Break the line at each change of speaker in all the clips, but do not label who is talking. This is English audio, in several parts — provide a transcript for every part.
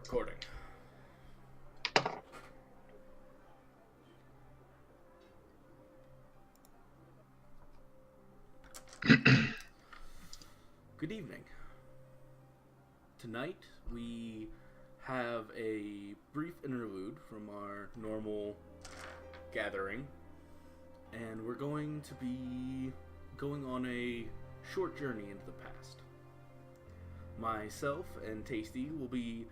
recording. Good evening. Tonight we have a brief interlude from our normal gathering, and we're going to be going on a short journey into the past. Myself and Tasty will be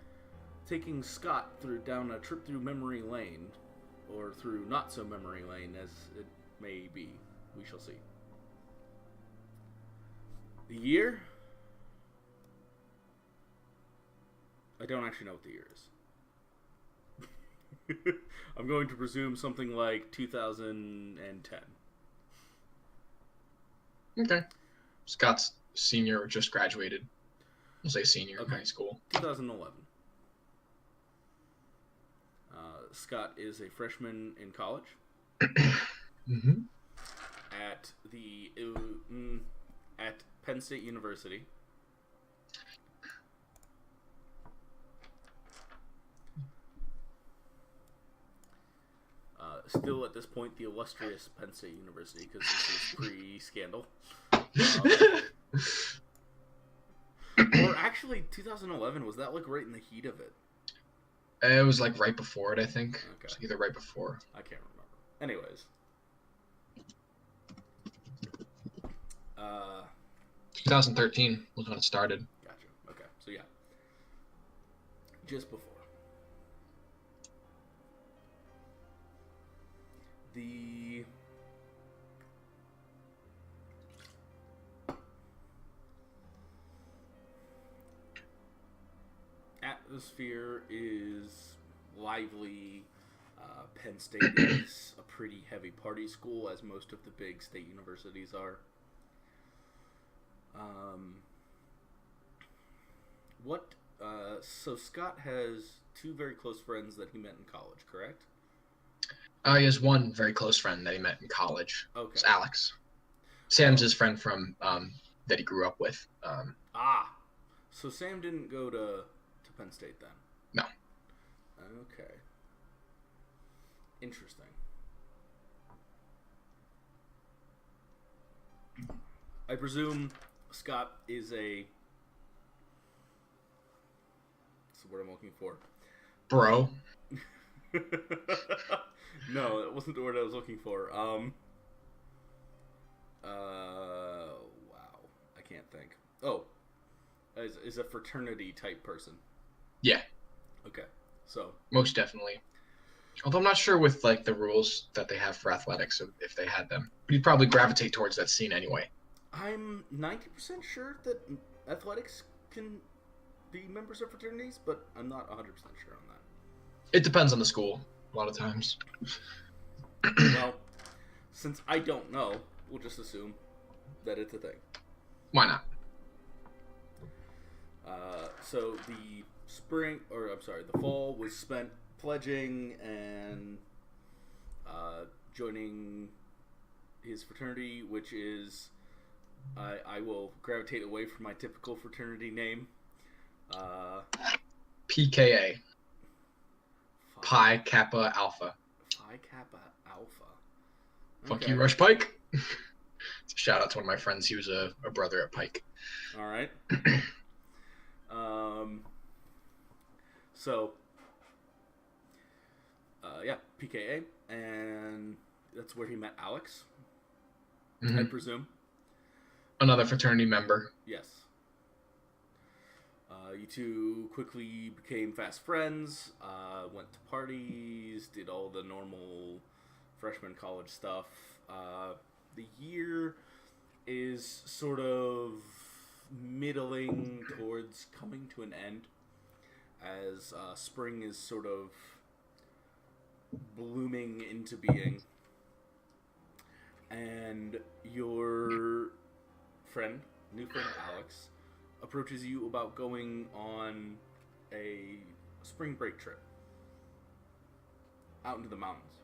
taking Scott down a trip through memory lane, or through not so memory lane as it may be. We shall see. The year? I don't actually know what the year is. I'm going to presume something like 2010.
Okay. Scott's senior or just graduated. We'll say senior in high school.
2011. Scott is a freshman in college.
Mm-hmm.
At Penn State University. Still at this point, the illustrious Penn State University, because this is pre-scandal. Or actually, 2011, was that like right in the heat of it?
It was like right before it, I think.
Okay.
It was either right before.
I can't remember. Anyways.
2013 was when it started.
Gotcha. Okay. So yeah. Just before. The atmosphere is lively. Penn State is a pretty heavy party school, as most of the big state universities are. So Scott has two very close friends that he met in college, correct?
He has one very close friend that he met in college.
Okay.
It's Alex. Sam's his friend from that he grew up with.
So Sam didn't go to Penn State then?
No.
Okay. Interesting. I presume Scott is what's the word I'm looking for?
Bro.
No, that wasn't the word I was looking for. Wow. I can't think. Oh. Is a fraternity type person.
Yeah.
Okay. So.
Most definitely. Although I'm not sure with like the rules that they have for athletics, if they had them. But you'd probably gravitate towards that scene anyway.
I'm 90% sure that athletics can be members of fraternities, but I'm not 100% sure on that.
It depends on the school, a lot of times.
Well, since I don't know, we'll just assume that it's a thing.
Why not?
So the the fall was spent pledging and joining his fraternity, which is, I will gravitate away from my typical fraternity name.
PKA. Pi Kappa Alpha.
Pi Kappa Alpha.
Fuck you, Rush Pike. Shout out to one of my friends. He was a brother at Pike.
All right. So, PKA, and that's where he met Alex, I presume.
Another fraternity member.
Yes. You two quickly became fast friends, went to parties, did all the normal freshman college stuff. The year is sort of middling towards coming to an end, as spring is sort of blooming into being, and your new friend Alex, approaches you about going on a spring break trip out into the mountains.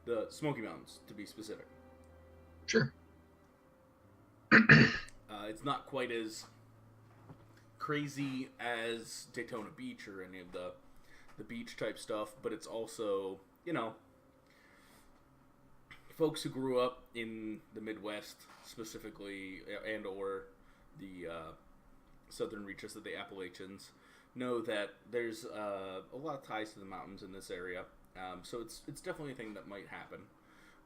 The Smoky Mountains, to be specific.
Sure.
It's not quite as crazy as Daytona Beach or any of the beach type stuff, but it's also, you know, folks who grew up in the Midwest specifically, and or the southern reaches of the Appalachians, know that there's a lot of ties to the mountains in this area. So it's definitely a thing that might happen,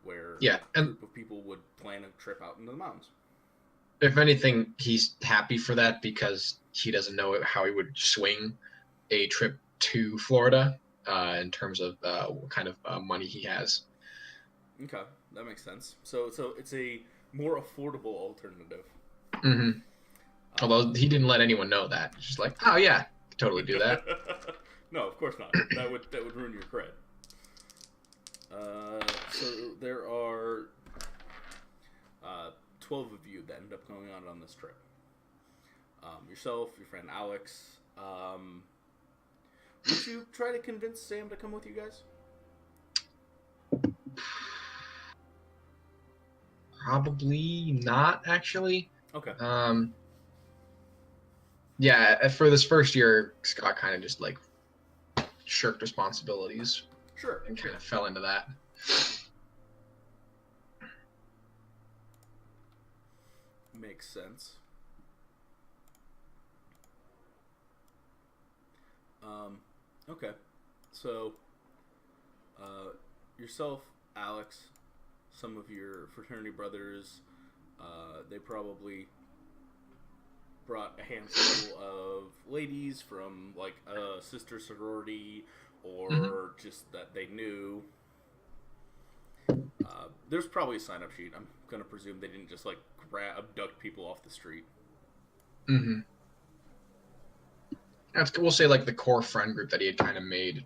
where a group of people would plan a trip out into the mountains.
If anything, he's happy for that because he doesn't know how he would swing a trip to Florida in terms of what kind of money he has.
Okay, that makes sense. So it's a more affordable alternative.
Mm-hmm. Although he didn't let anyone know that. He's just like, oh yeah, totally do that.
No, of course not. That would ruin your cred. So there are 12 of you that end up going on this trip. Yourself, your friend Alex. Would you try to convince Sam to come with you guys?
Probably not, actually.
Okay.
Yeah, for this first year, Scott kind of just like shirked responsibilities.
Sure.
And kind of fell into that.
Makes sense. Okay. So, yourself, Alex, some of your fraternity brothers, they probably brought a handful of ladies from, like, a sister sorority or just that they knew. There's probably a sign-up sheet. I'm going to presume they didn't just, like, abduct people off the street.
Mm-hmm. We'll say, like, the core friend group that he had kind of made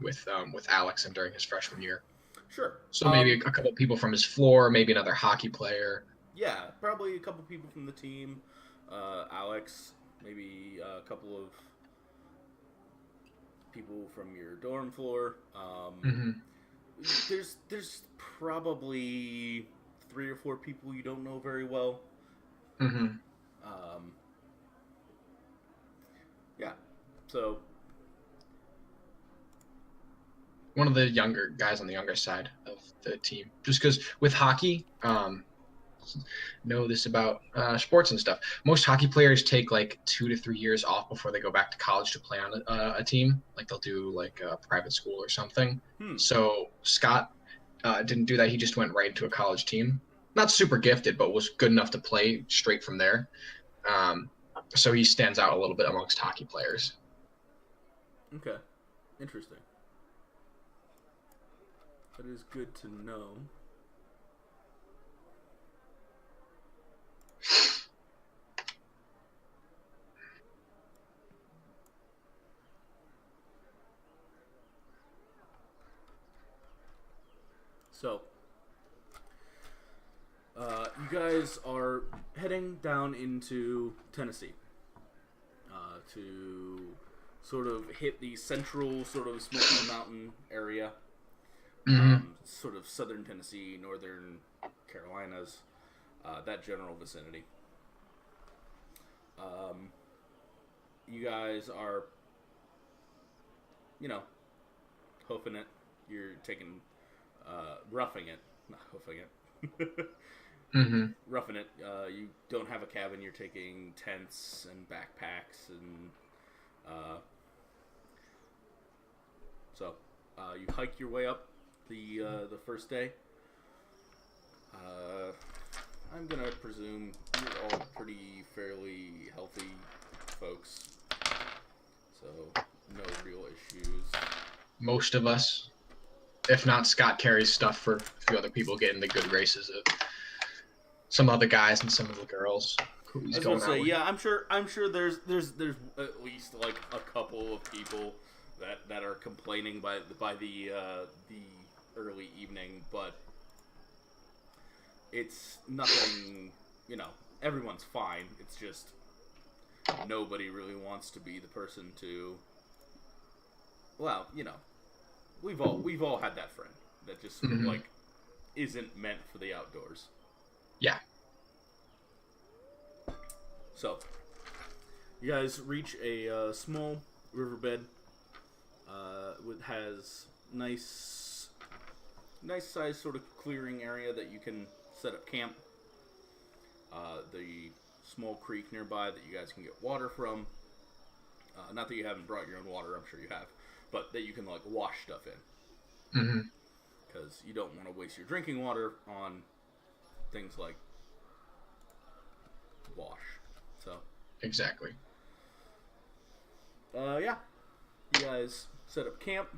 with Alex and during his freshman year.
Sure.
So maybe a couple people from his floor, maybe another hockey player.
Yeah, probably a couple people from the team. Alex, maybe a couple of people from your dorm floor. There's probably 3 or 4 people you don't know very well. Yeah. So
one of the younger guys on the younger side of the team, just because with hockey, know this about sports and stuff. Most hockey players take like 2 to 3 years off before they go back to college to play on a team. Like they'll do like a private school or something. So Scott didn't do that. He just went right into a college team. Not super gifted, but was good enough to play straight from there. So he stands out a little bit amongst hockey players.
Okay. Interesting. That is good to know. So, you guys are heading down into Tennessee to sort of hit the central sort of Smoky Mountain area, sort of southern Tennessee, northern Carolinas, that general vicinity. You guys are, hoofing it. You're taking... roughing it, not hoofing it. Roughing it. You don't have a cabin. You're taking tents and backpacks, and so you hike your way up the first day. I'm gonna presume you're all pretty fairly healthy folks, so no real issues.
Most of us. If not, Scott carries stuff for a few other people, getting the good graces of some other guys and some of the girls. Who he's going out with.
Yeah, I'm sure there's at least like a couple of people that are complaining by the early evening, but it's nothing. Everyone's fine. It's just nobody really wants to be the person to. Well, we've all had that friend that just sort of like isn't meant for the outdoors.
Yeah.
So, You guys reach a small riverbed. It has nice sized sort of clearing area that you can set up camp. The small creek nearby that you guys can get water from. Not that you haven't brought your own water, I'm sure you have, but that you can like wash stuff in.
Mm-hmm.
Because you don't want to waste your drinking water on things like wash. So
Exactly.
yeah, you guys set up camp.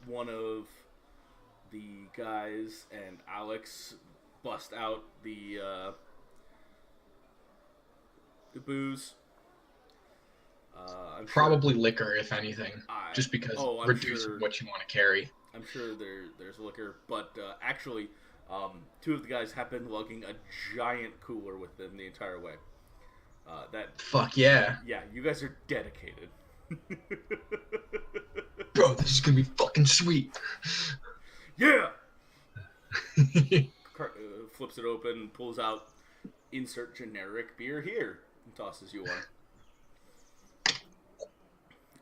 One of the guys and Alex bust out the booze. I'm
Probably liquor, if anything, just because
I'm
reducing
sure,
what you want to carry.
I'm sure there's liquor, but actually, two of the guys have been lugging a giant cooler with them the entire way.
Fuck yeah.
Yeah, you guys are dedicated.
Bro, this is gonna be fucking sweet.
Yeah! Flips it open, pulls out, insert generic beer here, and tosses you one.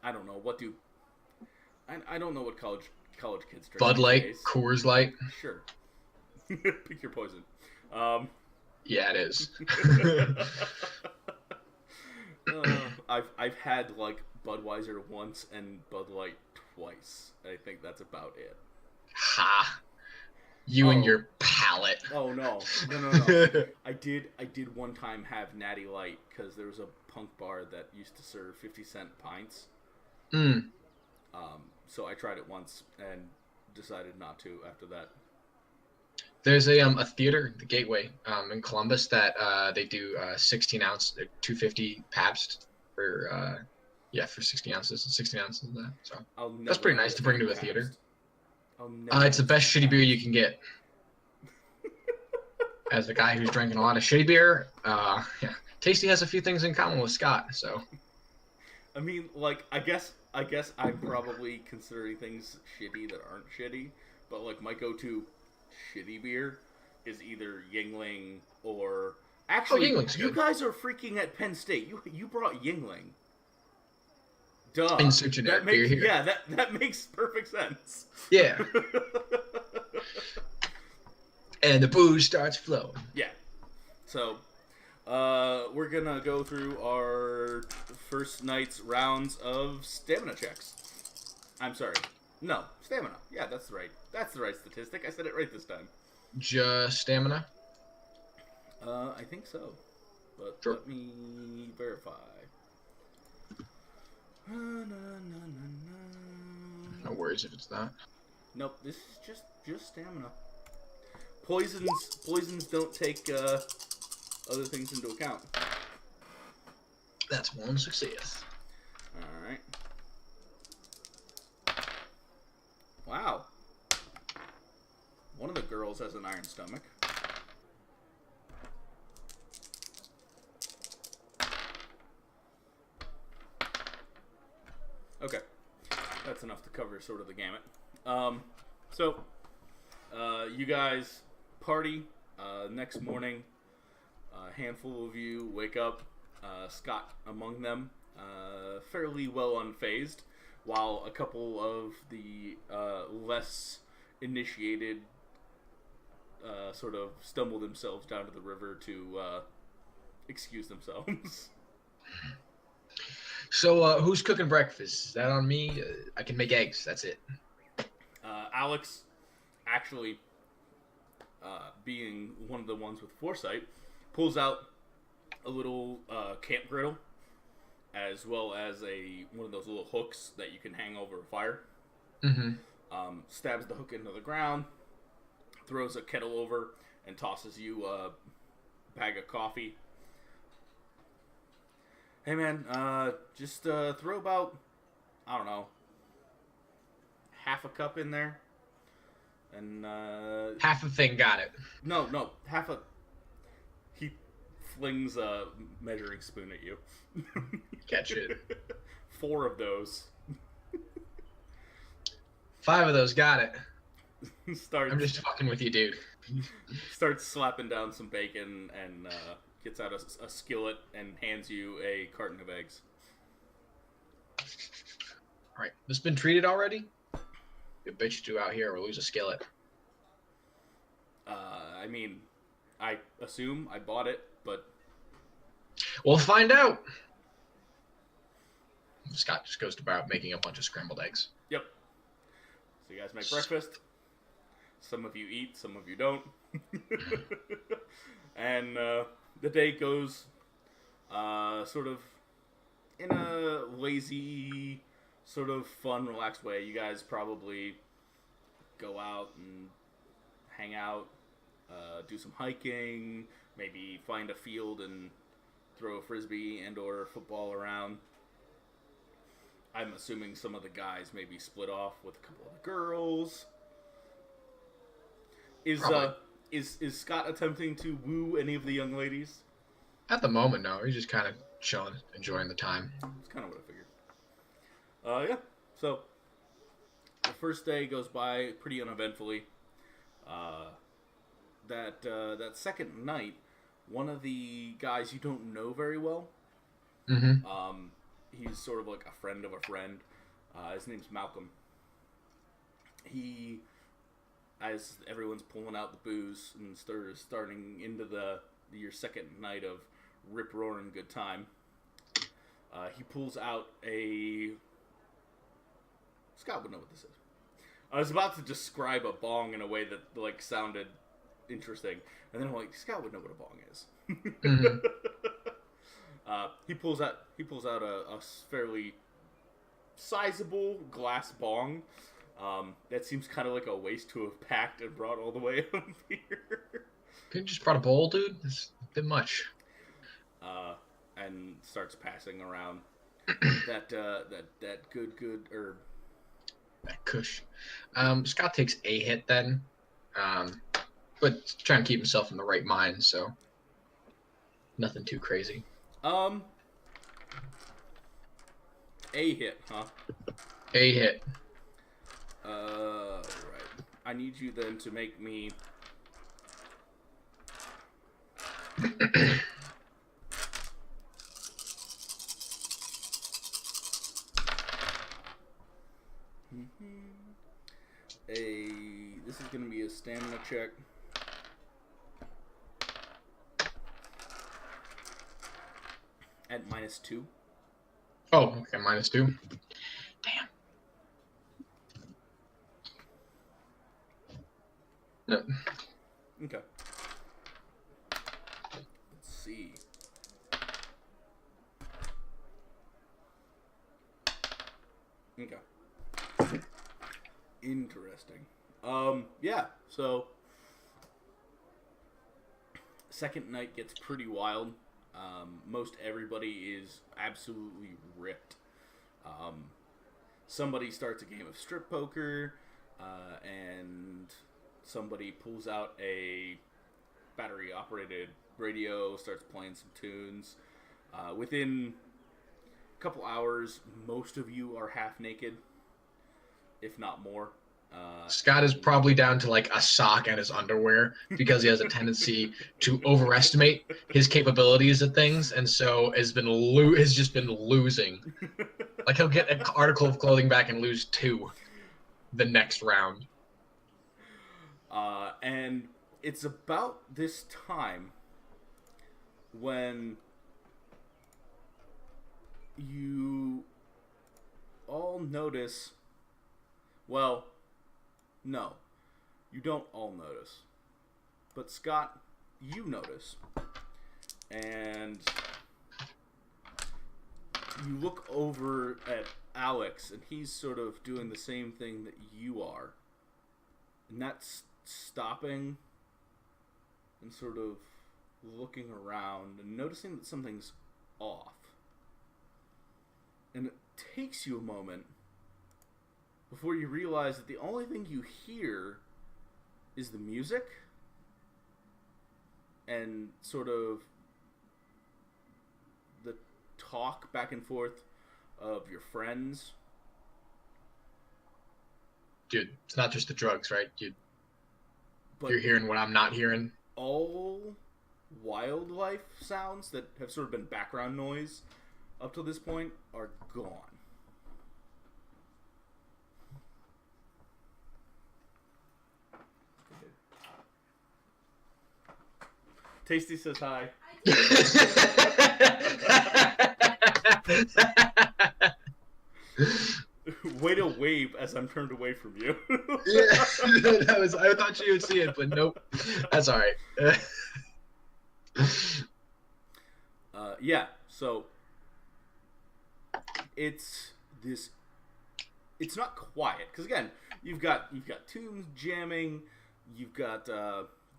I don't know, I don't know what college kids drink.
Bud Light,
days.
Coors Light.
Sure. Pick your poison.
Yeah, it is.
I've had like Budweiser once and Bud Light twice. I think that's about it.
Ha! You and your palate.
Oh no. I did one time have Natty Light because there was a punk bar that used to serve 50-cent pints. So I tried it once and decided not to after that.
There's a theater, the Gateway, in Columbus that they do 16-ounce, 250 Pabst for 16 ounces, 16 ounces of that. So that's pretty nice to bring to a theater. It's the best shitty beer you can get. As a guy who's drinking a lot of shitty beer, yeah, Tasty has a few things in common with Scott. So,
I mean, like, I guess I'm probably considering things shitty that aren't shitty, but like my go-to shitty beer is either Yingling or actually, you guys are freaking at Penn State. You brought Yingling. Duh.
Insert generic beer here.
Yeah, that makes perfect sense.
Yeah. And the booze starts flowing.
Yeah. So, we're gonna go through our first night's rounds of stamina checks. I'm sorry. No, stamina. Yeah, that's right. That's the right statistic. I said it right this time.
Just stamina?
I think so. But
sure.
Let me verify.
No worries if it's not.
Nope, this is just stamina. Poisons don't take other things into account.
That's one success.
Alright. Wow. One of the girls has an iron stomach. Okay. That's enough to cover sort of the gamut. You guys party. Next morning, a handful of you wake up, Scott among them, fairly well unfazed, while a couple of the less initiated sort of stumble themselves down to the river to excuse themselves.
So, who's cooking breakfast? Is that on me? I can make eggs. That's it.
Alex, actually, being one of the ones with foresight, pulls out a little camp griddle, as well as one of those little hooks that you can hang over a fire.
Mm-hmm.
Stabs the hook into the ground, throws a kettle over, and tosses you a bag of coffee. Hey man, just throw about, I don't know, half a cup in there. And
half a thing, got it.
No, half a. He flings a measuring spoon at you.
Catch it.
4 of those.
5 of those, got it.
I'm
just fucking with you, dude.
Starts slapping down some bacon and gets out a skillet and hands you a carton of eggs.
All right, this been treated already? You bitch do out here or lose a skillet.
I mean, I assume I bought it, but
We'll find out. Scott just goes about making a bunch of scrambled eggs.
Yep. So you guys make breakfast. Some of you eat, some of you don't. And the day goes sort of in a lazy, sort of fun, relaxed way. You guys probably go out and hang out, do some hiking, maybe find a field and throw a frisbee and or football around. I'm assuming some of the guys maybe split off with a couple of the girls. Is Scott attempting to woo any of the young ladies?
At the moment, no. He's just kind of chilling, enjoying the time.
That's kind of what I figured. Yeah. So the first day goes by pretty uneventfully. That second night, one of the guys you don't know very well.
Mm-hmm.
He's sort of like a friend of a friend. His name's Malcolm. He, as everyone's pulling out the booze and starting into your second night of rip-roaring good time, he pulls out a... Scott would know what this is. I was about to describe a bong in a way that like sounded interesting, and then I'm like, Scott would know what a bong is.
Mm-hmm.
He pulls out a fairly sizable glass bong. That seems kind of like a waste to have packed and brought all the way up here.
You just brought a bowl, dude? It's a bit much.
And starts passing around that good herb.
That kush. Scott takes a hit then, but trying to keep himself in the right mind, so nothing too crazy.
A hit, huh?
A hit.
Right. I need you then to make me... This is going to be a stamina check. At -2.
Oh, okay, -2. Damn. No.
Okay. Let's see. Okay. Interesting. Yeah, so second night gets pretty wild. Most everybody is absolutely ripped. Somebody starts a game of strip poker, and somebody pulls out a battery-operated radio, starts playing some tunes. Within a couple hours, most of you are half naked, if not more.
Scott is probably down to like a sock and his underwear because he has a tendency to overestimate his capabilities at things, and so has just been losing. Like he'll get an article of clothing back and lose 2 the next round.
And it's about this time when you all notice. Well, no, you don't all notice. But Scott, you notice. And you look over at Alex, and he's sort of doing the same thing that you are. And that's stopping and sort of looking around and noticing that something's off. And it takes you a moment before you realize that the only thing you hear is the music and sort of the talk back and forth of your friends.
Dude, it's not just the drugs, right? You're hearing what I'm not hearing.
All wildlife sounds that have sort of been background noise up to this point are gone. Tasty says hi. Way to wave as I'm turned away from you.
Yeah, I thought you would see it, but nope. That's all right.
Yeah, so it's not quiet because again, you've got tunes jamming, you've got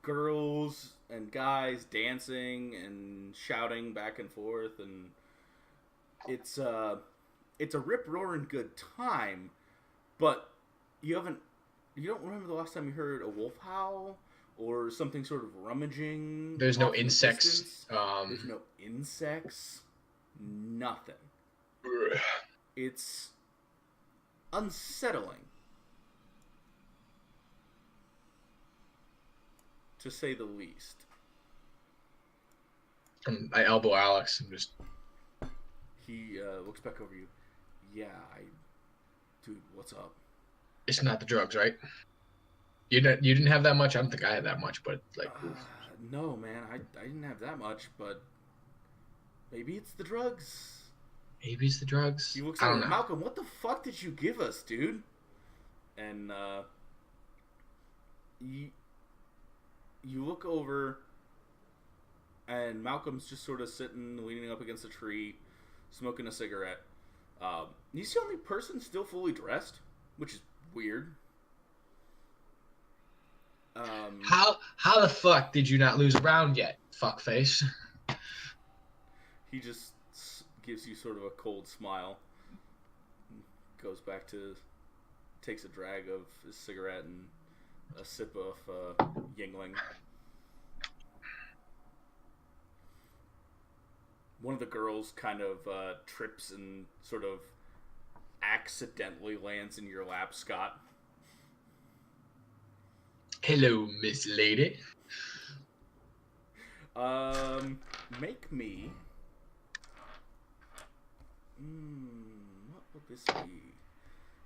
girls and guys dancing and shouting back and forth, and it's a rip roaring good time, but you don't remember the last time you heard a wolf howl or something sort of rummaging.
There's no insects.
There's no insects. Nothing. It's unsettling, to say the least.
I elbow Alex and just...
He looks back over you. Yeah, dude, what's up?
It's not the drugs, right? You didn't have that much. I don't think I had that much, but like...
No, man, I didn't have that much, but maybe it's the drugs.
Maybe it's the drugs.
He looks over, Malcolm, what the fuck did you give us, dude? And you look over, and Malcolm's just sort of sitting, leaning up against a tree, smoking a cigarette. He's the only person still fully dressed, which is weird.
How the fuck did you not lose a round yet, fuckface?
He just gives you sort of a cold smile. Goes back to... Takes a drag of his cigarette and a sip of Yingling. One of the girls kind of trips and sort of accidentally lands in your lap, Scott.
Hello, Miss Lady.
Make me... what will this be?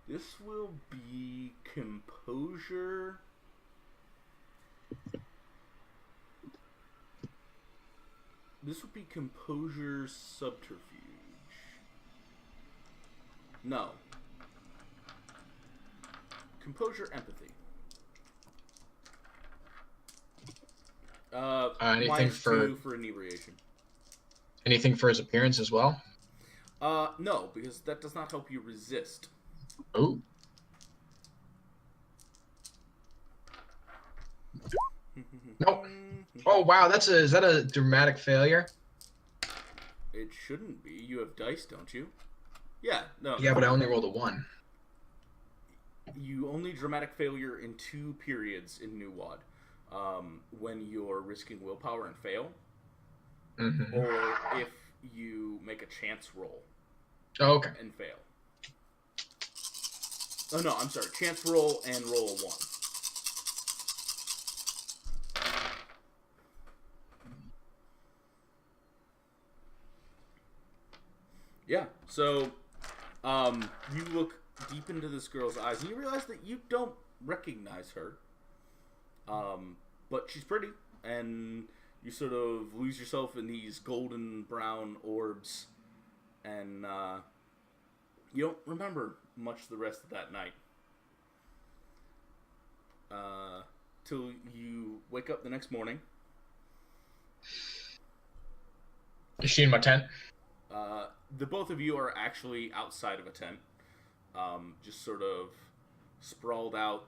This will be composure. This would be composure subterfuge. No. Composure empathy.
Anything
for inebriation.
Anything for his appearance as well?
No, because that does not help you resist.
Oh. Nope. Oh wow, is that a dramatic failure?
It shouldn't be. You have dice, don't you? Yeah, no.
Yeah, but I only rolled a 1.
You only dramatic failure in 2 periods in New WoD. When you're risking willpower and fail, or if you make a chance roll.
Oh, okay.
And fail. Oh no, I'm sorry. Chance roll and roll a 1. Yeah, so you look deep into this girl's eyes and you realize that you don't recognize her. But she's pretty, and you sort of lose yourself in these golden brown orbs, and you don't remember much the rest of that night. Till you wake up the next morning.
Is she in my tent?
The both of you are actually outside of a tent, just sort of sprawled out,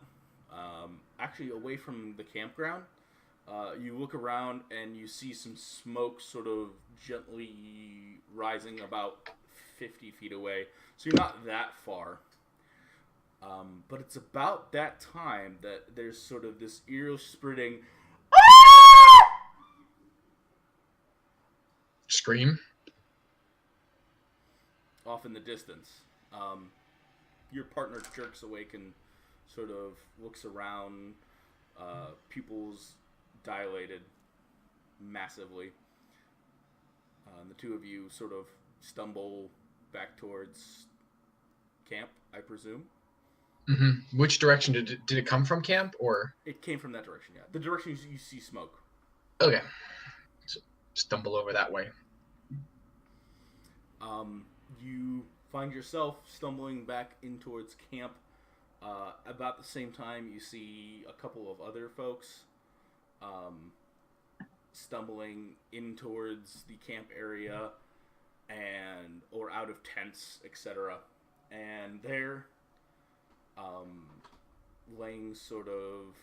actually away from the campground. You look around and you see some smoke sort of gently rising about 50 feet away. So you're not that far. But it's about that time that there's sort of this ear-splitting
scream
off in the distance. Your partner jerks awake and sort of looks around, pupils dilated. massively. The two of you sort of stumble back towards camp, I presume.
Mm-hmm. Which direction did it come from? Camp or?
It came from that direction. Yeah, the direction you see smoke.
Okay. So stumble over that way.
You find yourself stumbling back in towards camp. About the same time, you see a couple of other folks stumbling in towards the camp area or out of tents, etc. And they're laying sort of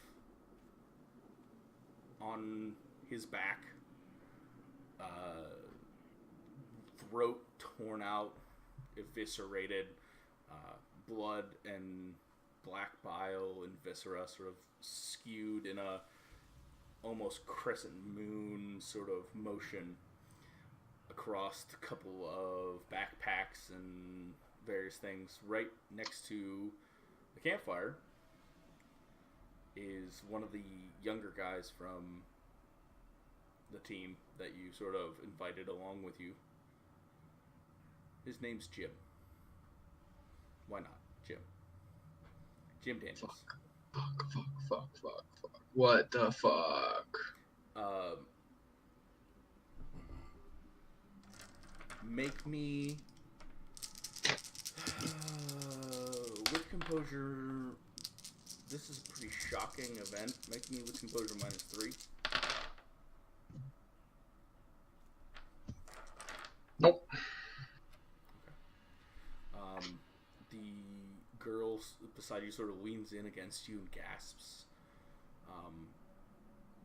on his back, throat torn out, eviscerated, blood and black bile and viscera sort of skewed in a almost crescent moon sort of motion across a couple of backpacks and various things. Right next to the campfire is one of the younger guys from the team that you sort of invited along with you. His name's Jim. Why not? Jim. Jim Daniels.
Fuck. What the fuck?
Make me... with composure... This is a pretty shocking event. Make me with composure -3.
Nope.
Okay. The girl beside you sort of leans in against you and gasps.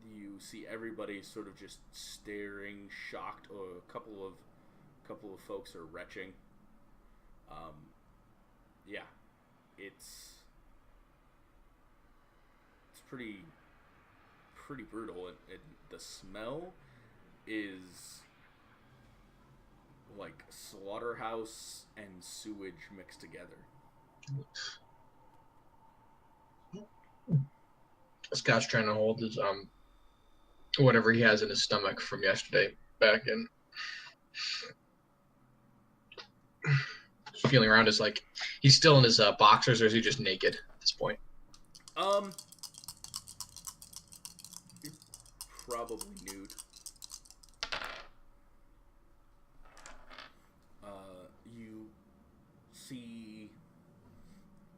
You see everybody sort of just staring, shocked, or a couple of folks are retching. Yeah, it's pretty brutal. The smell is like slaughterhouse and sewage mixed together.
Scott's trying to hold his whatever he has in his stomach from yesterday back in. Feeling around is like he's still in his boxers, or is he just naked at this point?
Probably nude. You see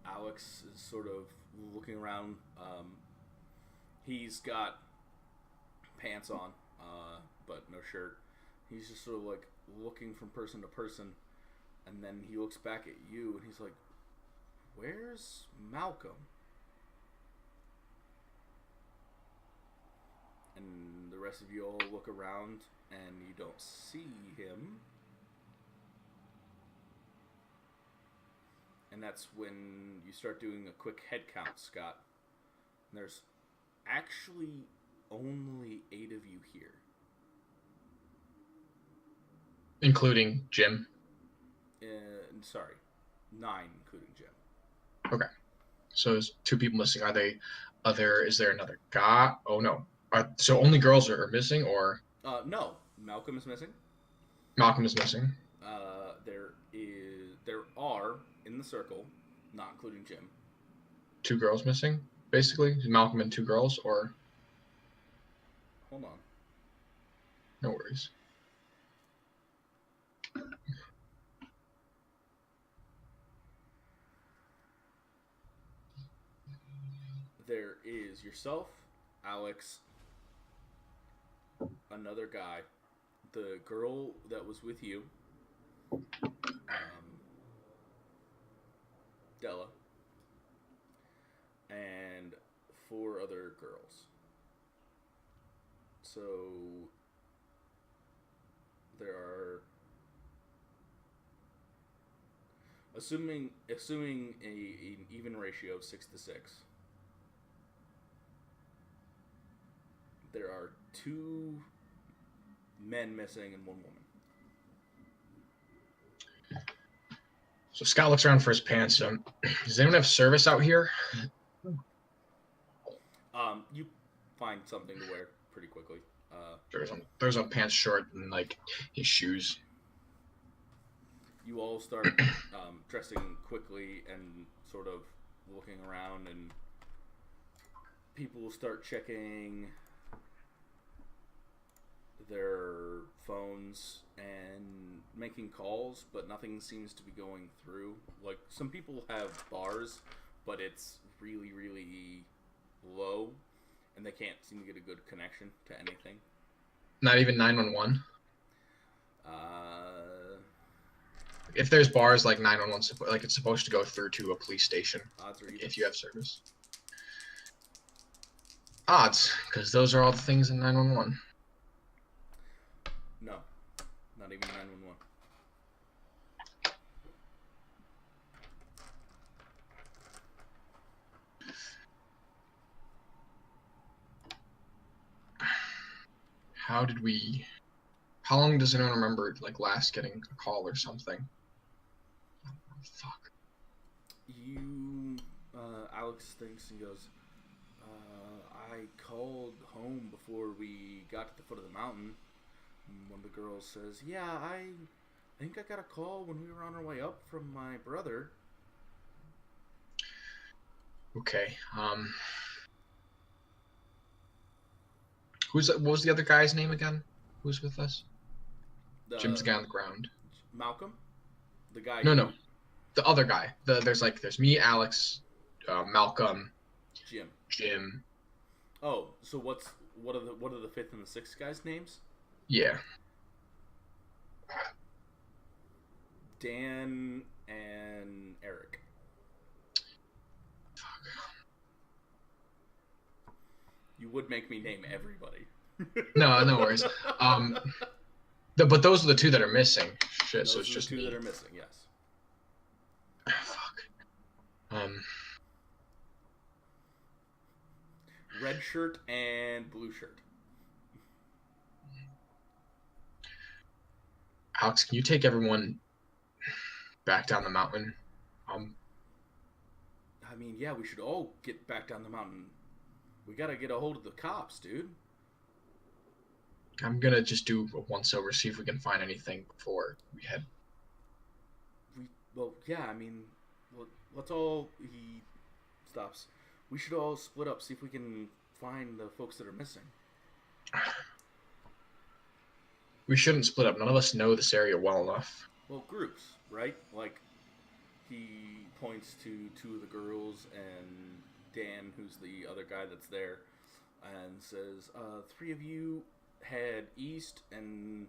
Alex is sort of looking around. He's got pants on, but no shirt. He's just sort of like looking from person to person, and then he looks back at you and he's like, "Where's Malcolm?" And the rest of you all look around and you don't see him. And that's when you start doing a quick head count, Scott. And there's actually only 8 of you here.
Including Jim?
Sorry, 9 including Jim.
Okay. So there's 2 people missing. Is there another guy? Oh no. So only girls are missing, or?
No. Malcolm is missing.
Malcolm is missing.
There are in the circle, not including Jim.
2 girls missing, basically. Is Malcolm and 2 girls, or?
Hold on.
No worries.
There is yourself, Alex, another guy, the girl that was with you, Della, and 4 other girls. So there are, assuming an even ratio of 6 to 6. There are 2 men missing and 1 woman.
So Scott looks around for his pants. Does anyone have service out here?
You find something to wear pretty quickly.
throws on pants short and like his shoes.
You all start dressing quickly and sort of looking around, and people start checking their phones and making calls, but nothing seems to be going through. Like, some people have bars, but it's really, really low, and they can't seem to get a good connection to anything.
Not even 911?
Uh,
If there's bars, like 911, like it's supposed to go through to a police station.
Odds or evens?
If you have service. Odds, because those are all the things in 911.
No, not even 911.
How long does anyone remember, like, last getting a call or something? Oh, fuck.
Alex thinks and goes, I called home before we got to the foot of the mountain. And one of the girls says, yeah, I think I got a call when we were on our way up from my brother.
Okay, what was the other guy's name again? Who's with us? Jim's the guy on the ground.
Malcolm? The guy
No. The other guy. There's me, Alex, Malcolm, Jim.
Oh, so what are the fifth and the sixth guys' names?
Yeah.
Dan and Eric.
Fuck.
You would make me name everybody.
No worries. But those are the two that are missing. Shit,
those
so it's
are
just
the two
me.
that are missing. Yes.
Fuck.
Red shirt and blue shirt.
Alex, can you take everyone back down the mountain?
I mean, yeah, we should all get back down the mountain. We gotta get a hold of the cops, dude.
I'm gonna just do a once over, see if we can find anything before we head.
Let's all. He stops. We should all split up, see if we can find the folks that are missing.
We shouldn't split up. None of us know this area well enough.
Well, groups, right? Like, he points to two of the girls and Dan, who's the other guy that's there, and says, three of you head east, and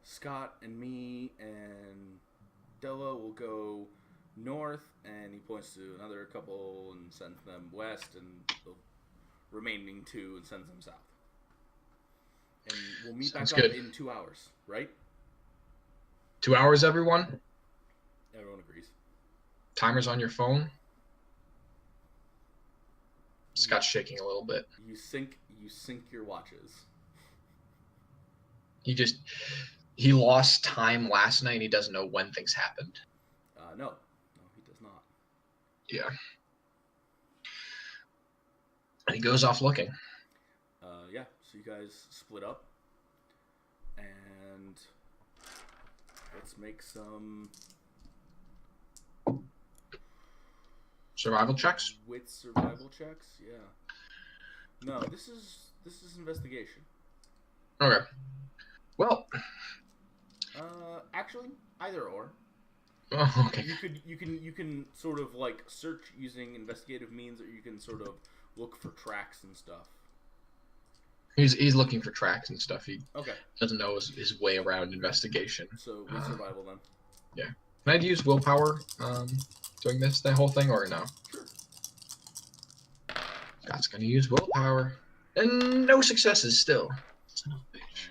Scott and me and Della will go north, and he points to another couple and sends them west, and the remaining two and sends them south. And we'll meet back up in 2 hours, right?
2 hours, everyone?
Everyone agrees.
Timer's on your phone? Scott's shaking a little bit.
You sync your watches.
He lost time last night and he doesn't know when things happened.
No, he does not.
Yeah. And he goes off looking.
Yeah, so you guys split up. And let's make some
survival checks?
With survival checks, yeah. No, this is investigation.
Okay. Well,
actually, either or.
Oh, okay.
You can sort of like search using investigative means, or you can sort of look for tracks and stuff.
He's looking for tracks and stuff. He
okay.
Doesn't know his way around investigation.
So with survival then.
Yeah. Can I use willpower doing that whole thing, or no?
Sure.
Scott's gonna use willpower. And no successes still. Son of a bitch.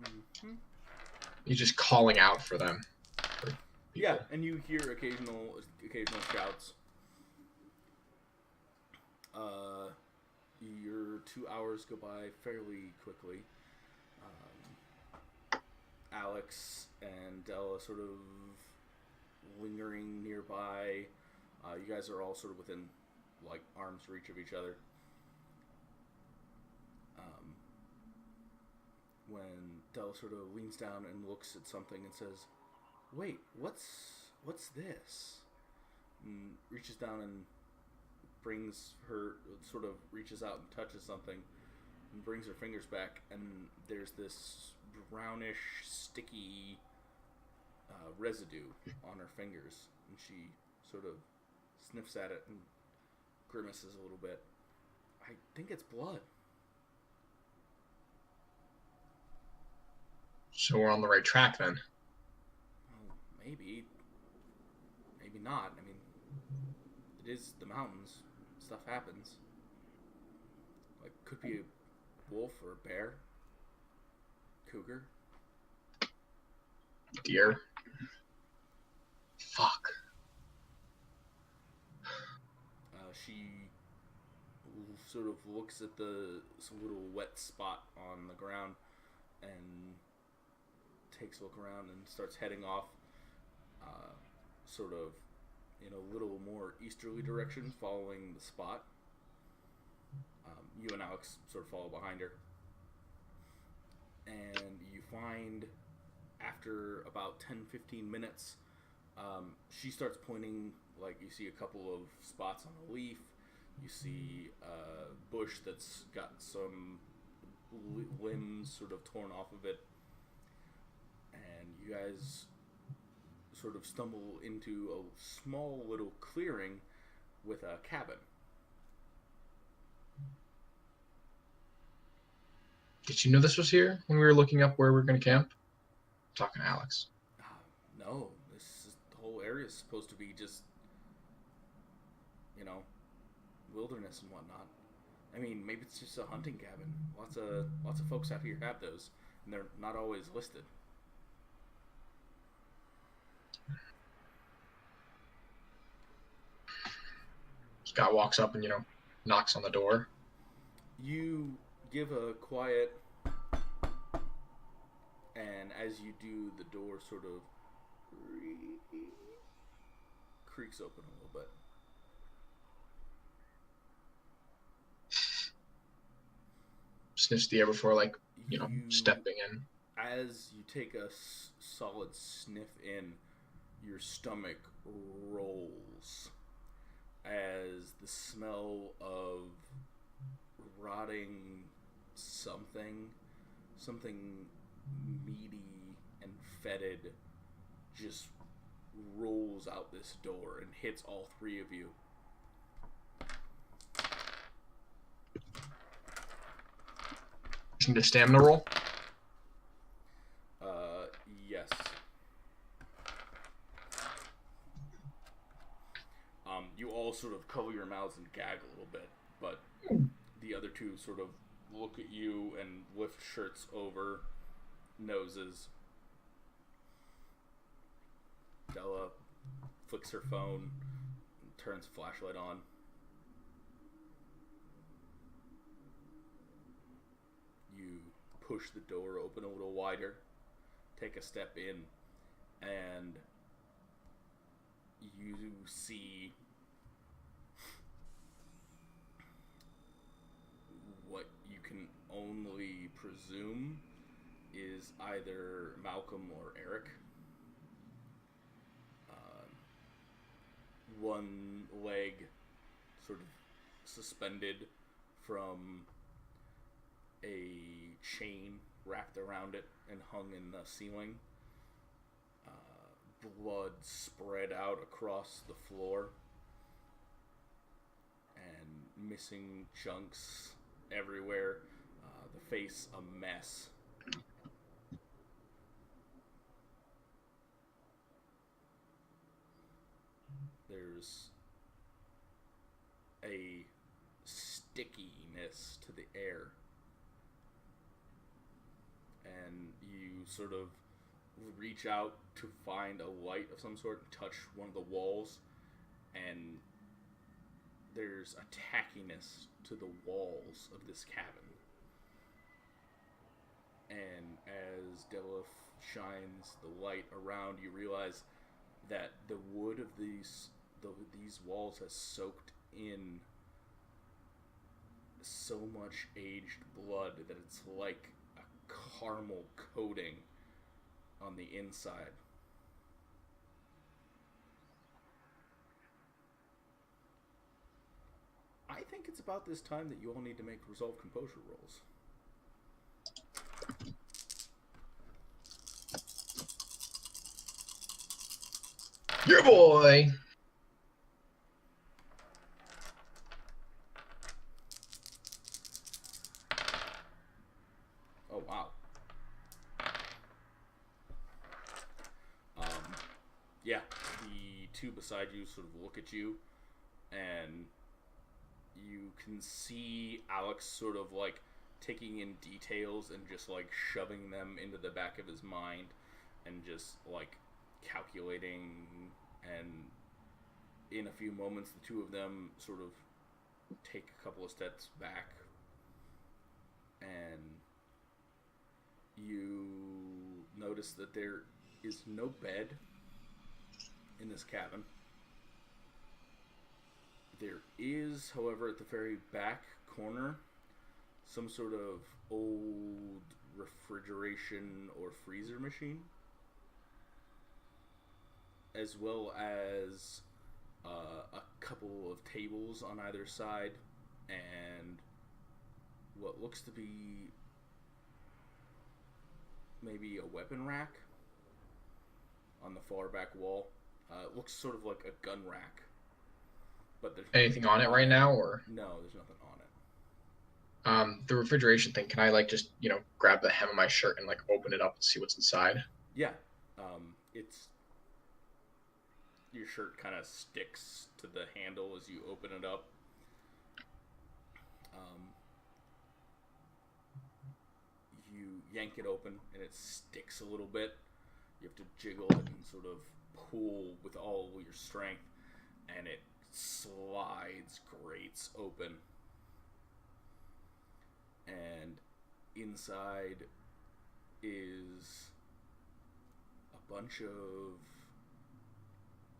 Mm-hmm.
He's just calling out for them.
Yeah, and you hear occasional shouts. Your 2 hours go by fairly quickly. Alex and Della sort of lingering nearby. You guys are all sort of within like arm's reach of each other. When Dell sort of leans down and looks at something and says, "Wait, what's this?" And reaches down and reaches out and touches something and brings her fingers back, and there's this brownish, sticky residue on her fingers, and she sort of sniffs at it and grimaces a little bit. I think it's blood.
So we're on the right track then.
Well, maybe not. I mean, it is the mountains. Stuff happens. Like, could be a wolf or a bear, cougar,
deer. Fuck.
She sort of looks at some little wet spot on the ground and takes a look around and starts heading off, sort of in a little more easterly direction, following the spot. You and Alex sort of follow behind her, and you find after about 10-15 minutes, she starts pointing. Like, you see a couple of spots on a leaf. You see a bush that's got some limbs sort of torn off of it. And you guys sort of stumble into a small little clearing with a cabin.
Did you know this was here when we were looking up where we were going to camp? I'm talking to Alex.
No, the whole area is supposed to be just, wilderness and whatnot. I mean, maybe it's just a hunting cabin. Lots of folks out here have those, and they're not always listed.
Scott walks up and, knocks on the door.
You give a quiet, and as you do, the door sort of creaks open a little bit.
Sniffs the air before, stepping in.
As you take a solid sniff in, your stomach rolls as the smell of rotting something meaty and fetid just rolls out this door and hits all three of you.
Need a stamina roll?
Yes. You all sort of cover your mouths and gag a little bit, but the other two sort of look at you and lift shirts over noses. Della flicks her phone and turns the flashlight on. You push the door open a little wider, take a step in, and you see what you can only presume is either Malcolm or Eric. One leg sort of suspended from a chain wrapped around it and hung in the ceiling. Blood spread out across the floor and missing chunks everywhere. The face a mess. There's a stickiness to the air. And you sort of reach out to find a light of some sort and touch one of the walls, and there's a tackiness to the walls of this cabin. And as Della shines the light around, you realize that the wood of these walls has soaked in so much aged blood that it's like a caramel coating on the inside. I think it's about this time that you all need to make resolve composure rolls.
Your boy.
Oh wow. Yeah, the two beside you sort of look at you, and you can see Alex sort of like taking in details and just like shoving them into the back of his mind and just like calculating, and in a few moments the two of them sort of take a couple of steps back, and you notice that there is no bed in this cabin. There is, however, at the very back corner, some sort of old refrigeration or freezer machine, as well as a couple of tables on either side, and what looks to be maybe a weapon rack on the far back wall. It looks sort of like a gun rack. But there's
anything on it right now, or
no? There's nothing on it.
The refrigeration thing. Can I like just grab the hem of my shirt and like open it up and see what's inside?
Yeah, it's your shirt kind of sticks to the handle as you open it up. You yank it open and it sticks a little bit. You have to jiggle it and sort of pull with all your strength, and it slides, grates open, and inside is a bunch of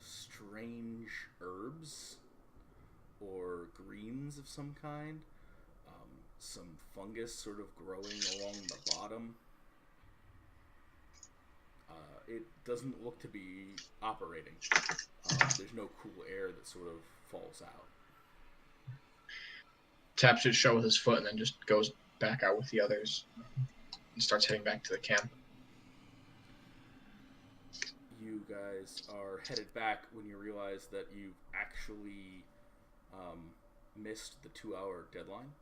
strange herbs or greens of some kind, some fungus sort of growing along the bottom. It doesn't look to be operating. There's no cool air that sort of falls out.
Taps his shut with his foot and then just goes back out with the others and starts heading back to the camp.
You guys are headed back when you realize that you've actually missed the 2-hour deadline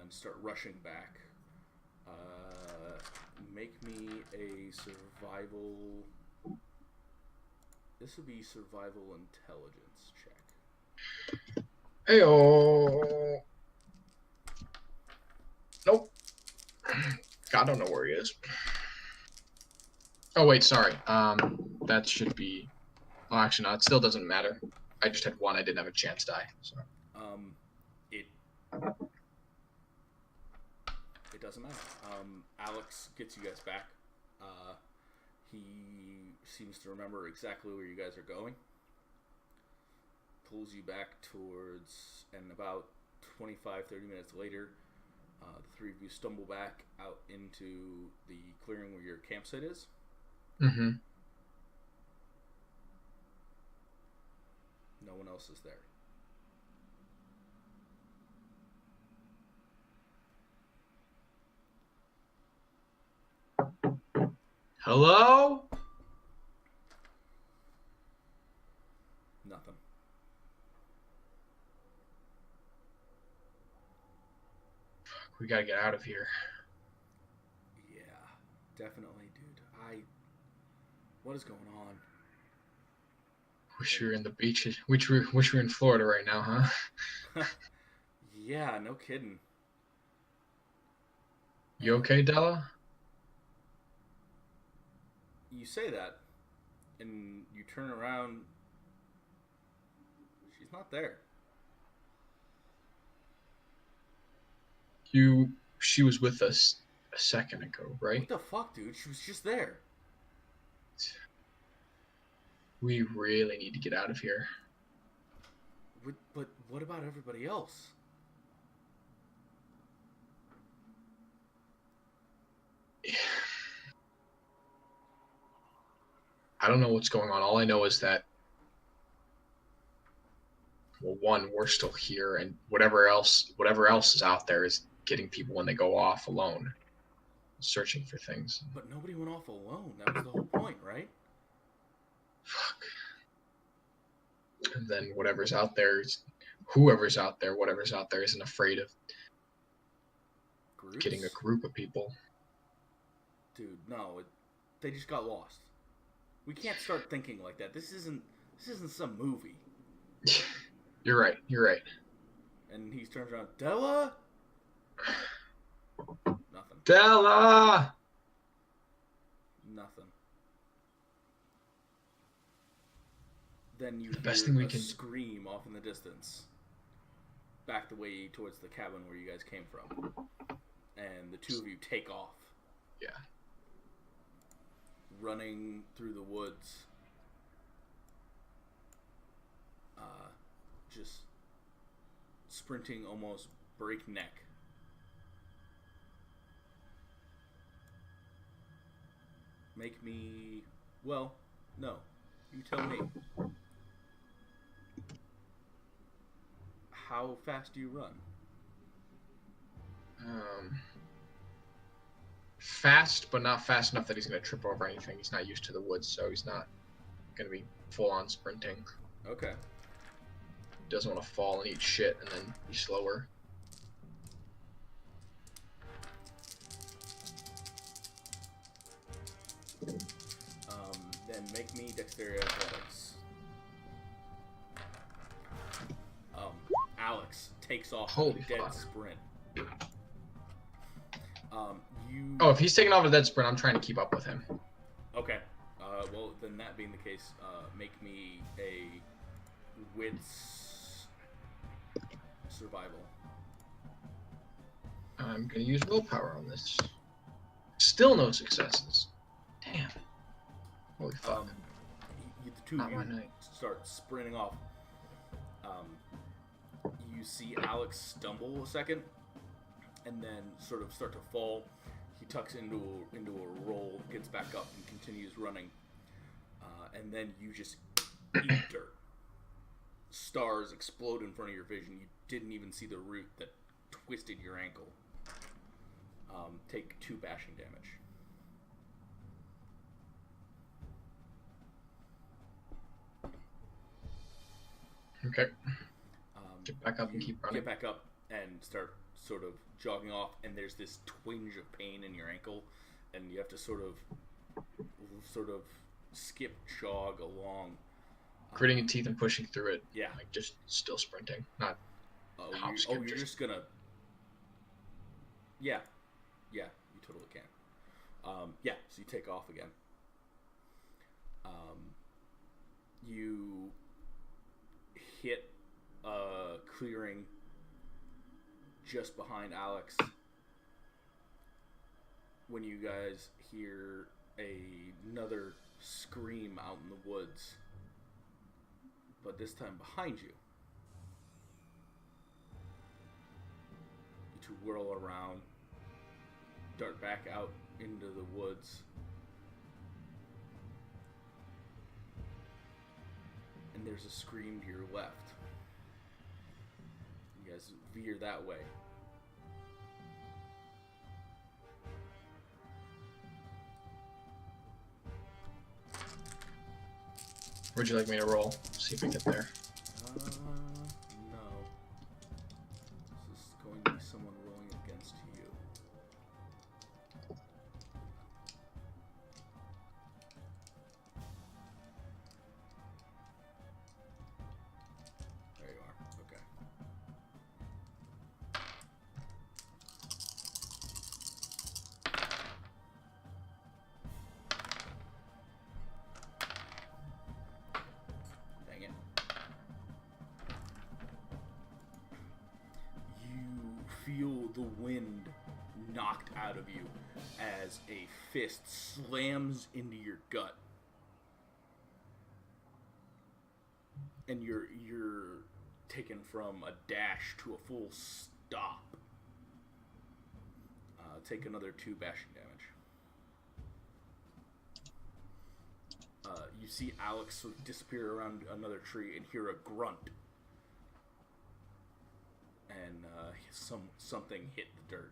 and start rushing back. Make me a survival. This would be survival intelligence check.
Heyo. Nope. God, I don't know where he is. Oh wait, sorry. That should be. Well, actually, no. It still doesn't matter. I just had one. I didn't have a chance die. So.
It doesn't matter. Alex gets you guys back. He seems to remember exactly where you guys are going. Pulls you back towards, and about 25-30 minutes later, the three of you stumble back out into the clearing where your campsite is.
Mm-hmm.
No one else is there.
Hello?
Nothing.
We gotta get out of here.
Yeah, definitely, dude. What is going on?
Wish we were in the beaches. Wish we were in Florida right now, huh?
Yeah, no kidding.
You okay, Della?
You say that, and you turn around. She's not there.
She was with us a second ago, right?
What the fuck, dude? She was just there.
We really need to get out of here.
But what about everybody else?
I don't know what's going on. All I know is that, well, one, we're still here, and whatever else is out there is getting people when they go off alone, searching for things.
But nobody went off alone. That was the whole point, right?
Fuck. And then whoever's out there isn't afraid of
Groups?
getting a group of people.
Dude, no, they just got lost. We can't start thinking like that. This isn't some movie.
You're right.
And he turns around, Della? Nothing.
Della!
Nothing. Then you
best
hear
thing we
a
can
scream off in the distance. Back the way towards the cabin where you guys came from. And the two of you take off.
Yeah.
Running through the woods. Just sprinting almost breakneck. Make me... Well, no. You tell me. How fast do you run?
Fast, but not fast enough that he's going to trip over anything. He's not used to the woods, so he's not going to be full-on sprinting.
Okay.
Doesn't want to fall and eat shit and then be slower.
Then make me dexterity athletics. Alex takes off
Holy
a dead
fuck.
sprint.
Oh, if he's taking off a dead sprint, I'm trying to keep up with him.
Okay. Well, then that being the case, make me a wits survival.
I'm going to use willpower on this. Still no successes. Damn. Holy fuck.
The two of you start sprinting off. You see Alex stumble a second, and then sort of start to fall. He tucks into a roll, gets back up, and continues running. And then you just eat dirt. Stars explode in front of your vision. You didn't even see the root that twisted your ankle. Take 2 bashing damage.
Okay. Get back up and keep running.
Get back up and start sort of jogging off, and there's this twinge of pain in your ankle, and you have to sort of skip jog along.
Gritting your teeth and pushing through it.
Yeah.
Like just still sprinting, not hop, skip.
You're just gonna... Yeah, you totally can. So you take off again. You hit a clearing just behind Alex when you guys hear another scream out in the woods, but this time behind you. You two whirl around, dart back out into the woods, and there's a scream to your left. You guys veer that way.
Would you like me to roll? See if we get there.
No. This is going to be someone rolling against you. There you are. Okay. Dang it. You feel the wind knocked out of you as a fist slams into your gut. and you're taken from a dash to a full stop. Take another 2 bashing damage. You see Alex sort of disappear around another tree and hear a grunt, and something hit the dirt.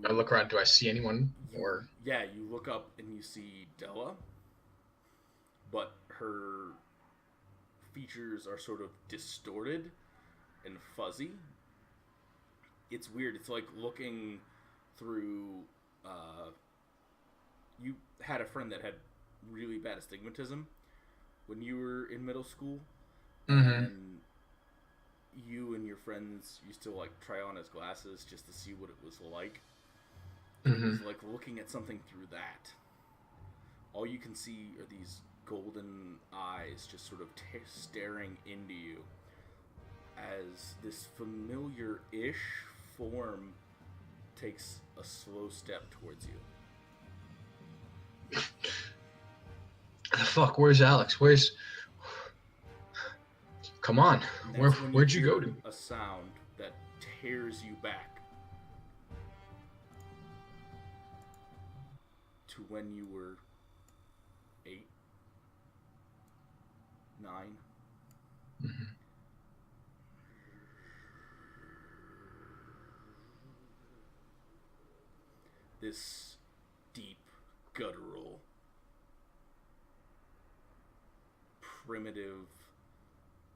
I look around. Do I see anyone?
Yeah, you look up and you see Della, but her features are sort of distorted and fuzzy. It's weird. It's like looking through. You had a friend that had really bad astigmatism when you were in middle school, and you and your friends used to like try on his glasses just to see what it was like. It was like looking at something through that. All you can see are these golden eyes just sort of staring into you as this familiar-ish form takes a slow step towards you.
Fuck, where's Alex? Come on. Where'd you go to?
A sound that tears you back to when you were 8, 9. This deep, guttural, primitive,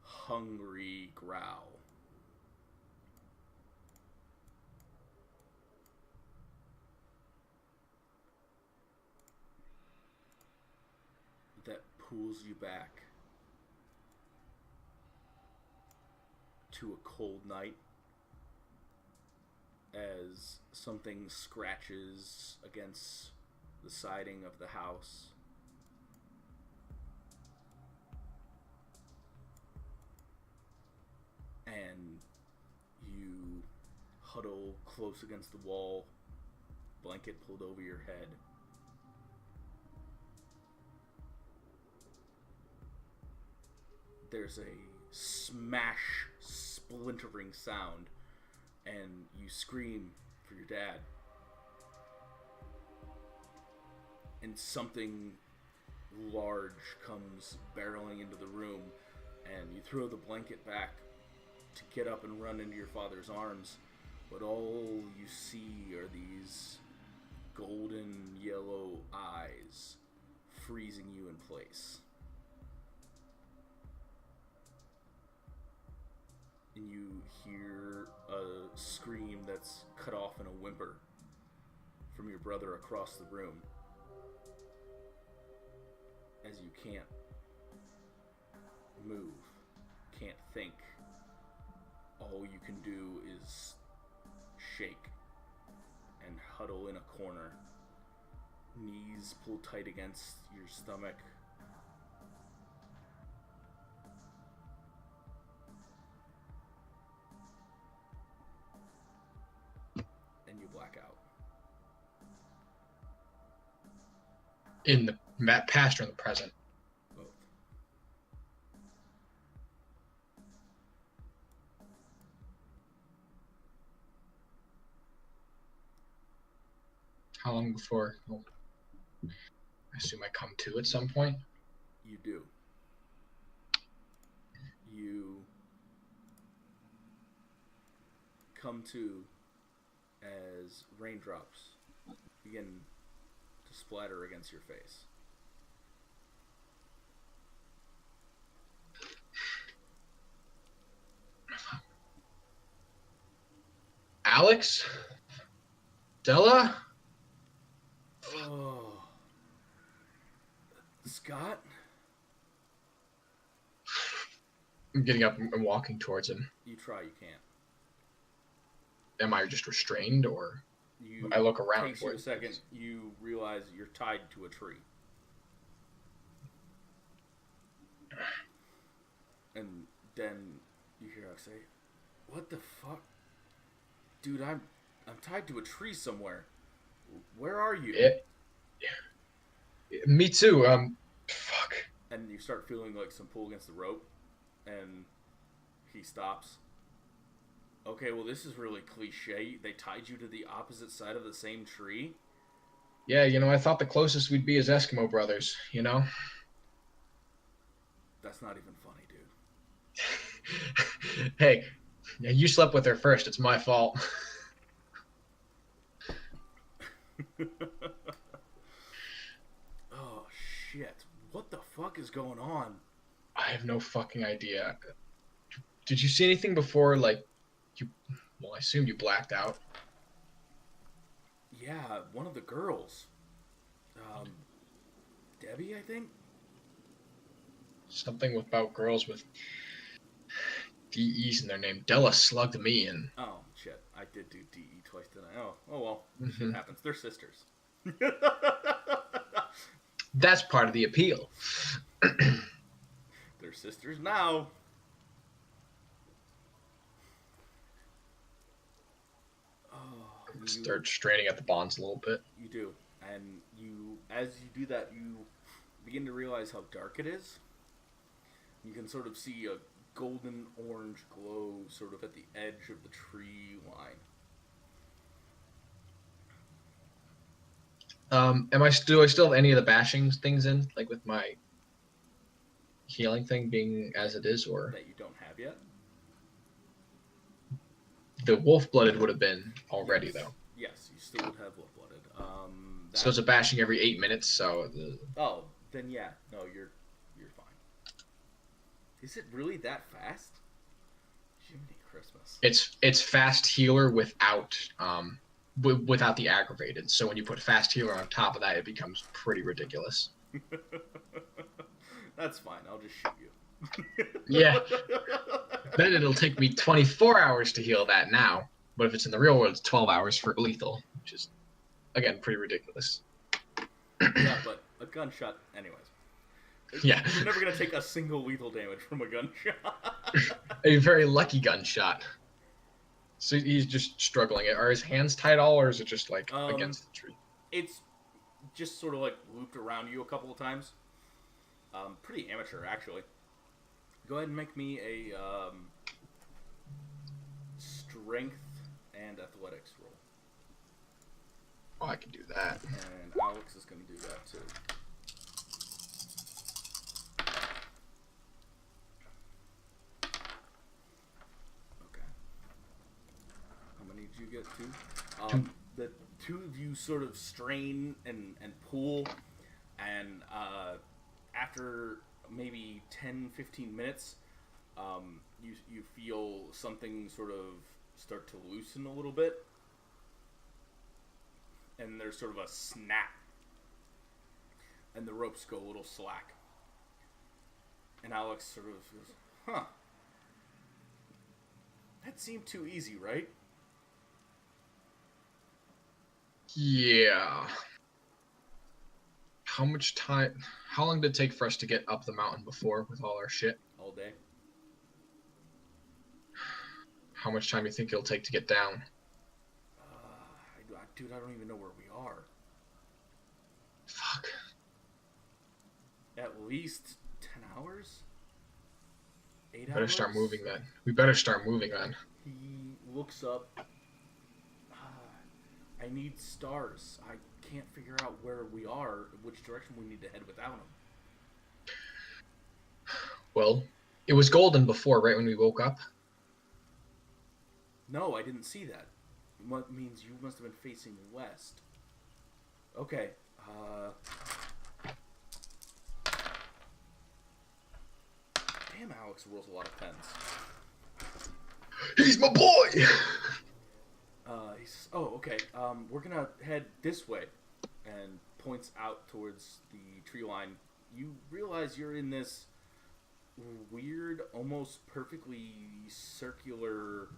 hungry growl. That pulls you back to a cold night as something scratches against the siding of the house. And you huddle close against the wall, blanket pulled over your head. There's a smash, splintering sound, and you scream for your dad. And something large comes barreling into the room, and you throw the blanket back to get up and run into your father's arms, but all you see are these golden yellow eyes freezing you in place. And you hear a scream that's cut off in a whimper from your brother across the room as you can't move, can't think. All you can do is shake and huddle in a corner, knees pulled tight against your stomach. And you black out.
In the past or in the present?
Both.
How long before? Well, I assume I come to at some point.
You do. You come to as raindrops begin to splatter against your face.
Alex? Della?
Oh. Scott?
I'm getting up and walking towards him.
You try, you can't.
Am I just restrained, or I look around?
It takes you a second. You realize you're tied to a tree. And then you hear Alex say, "What the fuck? Dude, I'm tied to a tree somewhere. Where are you?"
Me too. Fuck.
And you start feeling like some pull against the rope, and he stops. Okay, well, this is really cliche. They tied you to the opposite side of the same tree.
Yeah, I thought the closest we'd be is Eskimo brothers,
That's not even funny, dude.
Hey, you slept with her first. It's my fault.
Oh, shit. What the fuck is going on?
I have no fucking idea. Did you see anything before, like, well, I assume you blacked out.
Yeah, one of the girls. Debbie, I think?
Something about girls with DEs in their name. Della slugged me in.
Oh, shit. I did do DE twice, didn't I? Oh well.
Mm-hmm.
Shit happens. They're sisters.
That's part of the appeal.
They're sisters now.
Start straining at the bonds a little bit.
You do. And as you do that, you begin to realize how dark it is. You can sort of see a golden orange glow sort of at the edge of the tree line.
Do I still have any of the bashing things in, like with my healing thing being as it is, or
that you don't have yet?
The wolf-blooded would have been already, though.
Yes, you still would have wolf-blooded.
So it's a bashing every 8 minutes, so...
Oh, then yeah. No, you're fine. Is it really that fast? Jiminy Christmas.
It's fast healer without without the aggravated. So when you put fast healer on top of that, it becomes pretty ridiculous.
That's fine. I'll just shoot you.
Yeah. Then it'll take me 24 hours to heal that now. But if it's in the real world, it's 12 hours for lethal, which is, again, pretty ridiculous.
Yeah, but a gunshot, anyways.
Yeah.
You're never going to take a single lethal damage from a gunshot.
A very lucky gunshot. So he's just struggling. Are his hands tied all, or is it just, like, against the tree?
It's just sort of, like, looped around you a couple of times. Pretty amateur, actually. Go ahead and make me a strength and athletics roll.
Oh, I can do that.
And Alex is going to do that too. Okay. How many did you get? Two? The two of you sort of strain and pull, and after maybe 10-15 minutes, you feel something sort of start to loosen a little bit, and there's sort of a snap, and the ropes go a little slack, and Alex sort of goes, huh, that seemed too easy, right?
Yeah. How long did it take for us to get up the mountain before with all our shit?
All day.
How much time do you think it'll take to get down?
Dude, I don't even know where we are.
Fuck.
At least 10 hours? 8 hours?
Better start moving then. We better start moving then.
He looks up. I need stars. I can't figure out where we are, which direction we need to head without them.
Well, it was golden before, right when we woke up?
No, I didn't see that. What means you must have been facing west. Okay. Damn, Alex rolls a lot of pens.
He's my boy!
He says, oh, okay. We're gonna head this way. And points out towards the tree line. You realize you're in this weird, almost perfectly circular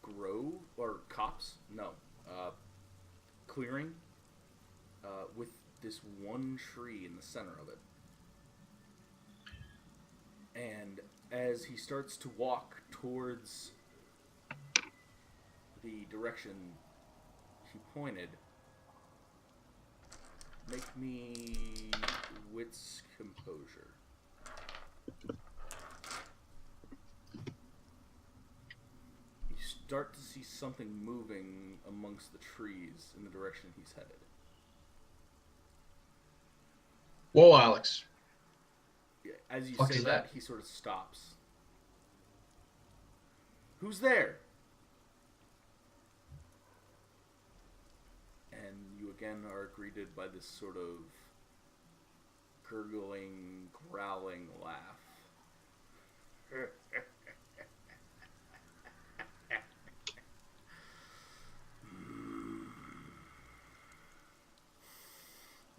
grove, or copse? No. Clearing. With this one tree in the center of it. And as he starts to walk towards the direction he pointed, make me wits composure. You start to see something moving amongst the trees in the direction he's headed.
Whoa, Alex.
Yeah, as you
Fuck
say
is
that,
that?
he sort of stops. Who's there? And you again are greeted by this sort of gurgling, growling laugh.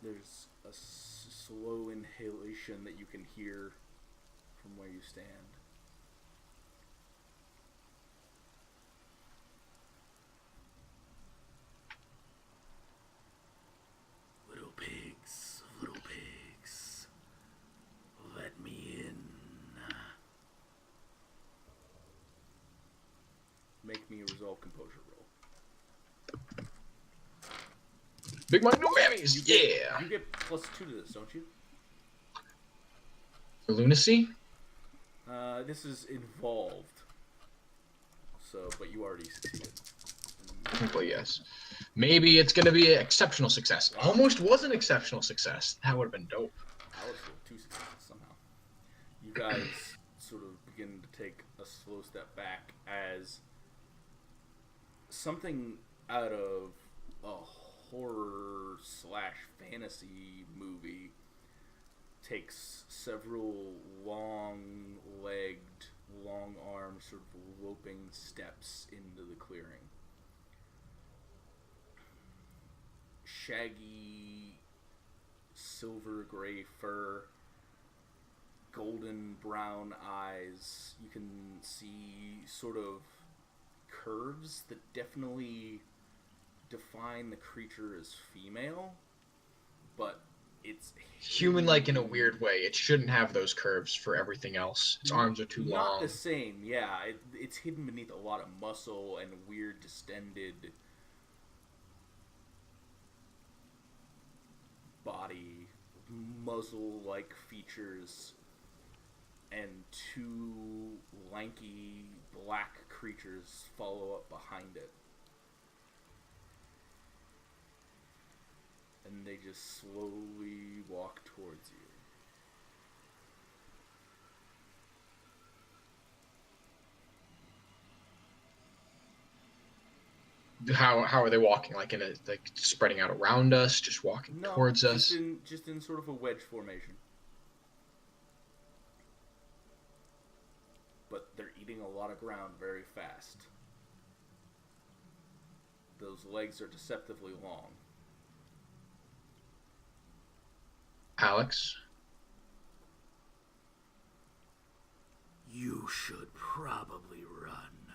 There's a slow inhalation that you can hear from where you stand. Little pigs, let me in. Make me a resolve composure roll.
Big money, no whammies.
You get +2 to this, don't you?
Lunacy?
This is involved. So, but you already succeeded.
Well, yes. Maybe it's going to be an exceptional success. Almost was an exceptional success. That would have been dope.
Alex rolled 2 successes somehow. You guys sort of begin to take a slow step back as something out of a horror/fantasy movie takes several long-legged, long-armed, sort of loping steps into the clearing. Shaggy, silver-gray fur, golden brown eyes. You can see sort of curves that definitely define the creature as female, but it's
Human-like in a weird way. It shouldn't have those curves for everything else. Its arms are too long.
Not the same, yeah. It's hidden beneath a lot of muscle and weird distended body, muzzle-like features, and 2 lanky black creatures follow up behind it. And they just slowly walk towards you.
How are they walking? Like spreading out around us, just walking towards us?
Just in sort of a wedge formation. But they're eating a lot of ground very fast. Those legs are deceptively long.
Alex?
You should probably run.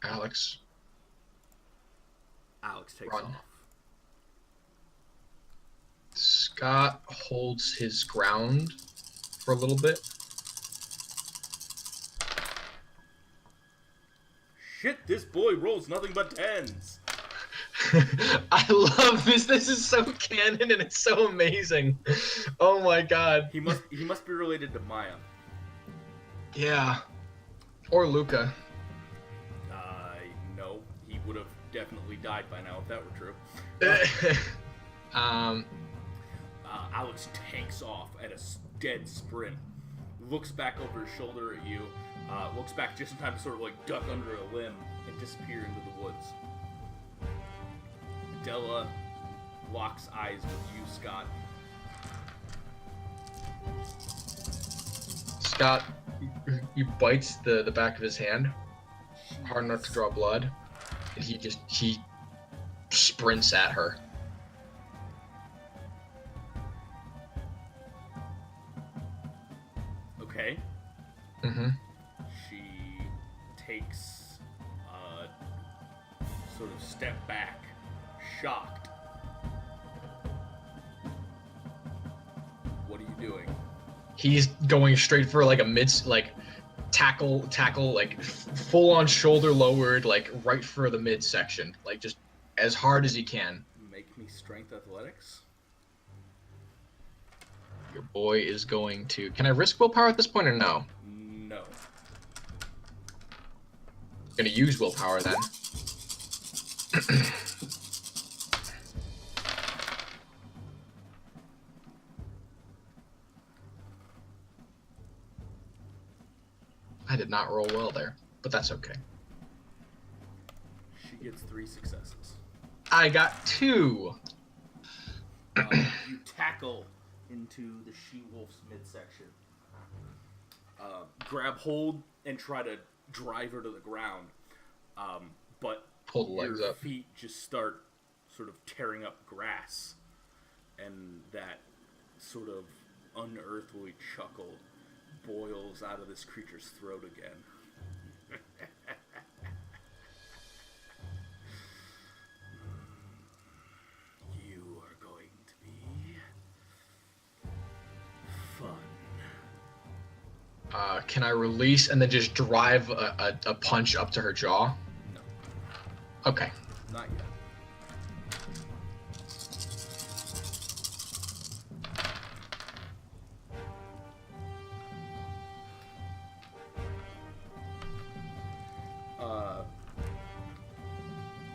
Alex?
Alex takes
Run.
off.
Scott holds his ground for a little bit.
Shit, this boy rolls nothing but 10s.
I love this. This is so canon and it's so amazing. Oh my god.
He must be related to Maya.
Yeah. Or Luca.
No. He would have definitely died by now if that were true. Alex takes off at a dead sprint. Looks back over his shoulder at you. Looks back just in time to sort of like duck under a limb and disappear into the woods. Della locks eyes with you, Scott.
Scott, he bites the back of his hand, hard enough to draw blood, and he sprints at her.
Okay.
Mm-hmm.
She takes a sort of step back, shocked. What are you doing?
He's going straight for like a tackle, like full on shoulder lowered, like right for the midsection, like just as hard as he can.
Make me strength athletics.
Your boy is going to... Can I risk willpower at this point or no?
No.
Gonna use willpower then. I did not roll well there, but that's okay.
She gets 3 successes.
I got 2.
You tackle into the she-wolf's midsection. Grab hold and try to drive her to the ground. But
pull the legs
your
up.
Feet just start sort of tearing up grass. And that sort of unearthly chuckle boils out of this creature's throat again. You are going to be fun.
Can I release and then just drive a punch up to her jaw?
No.
Okay.
Not yet.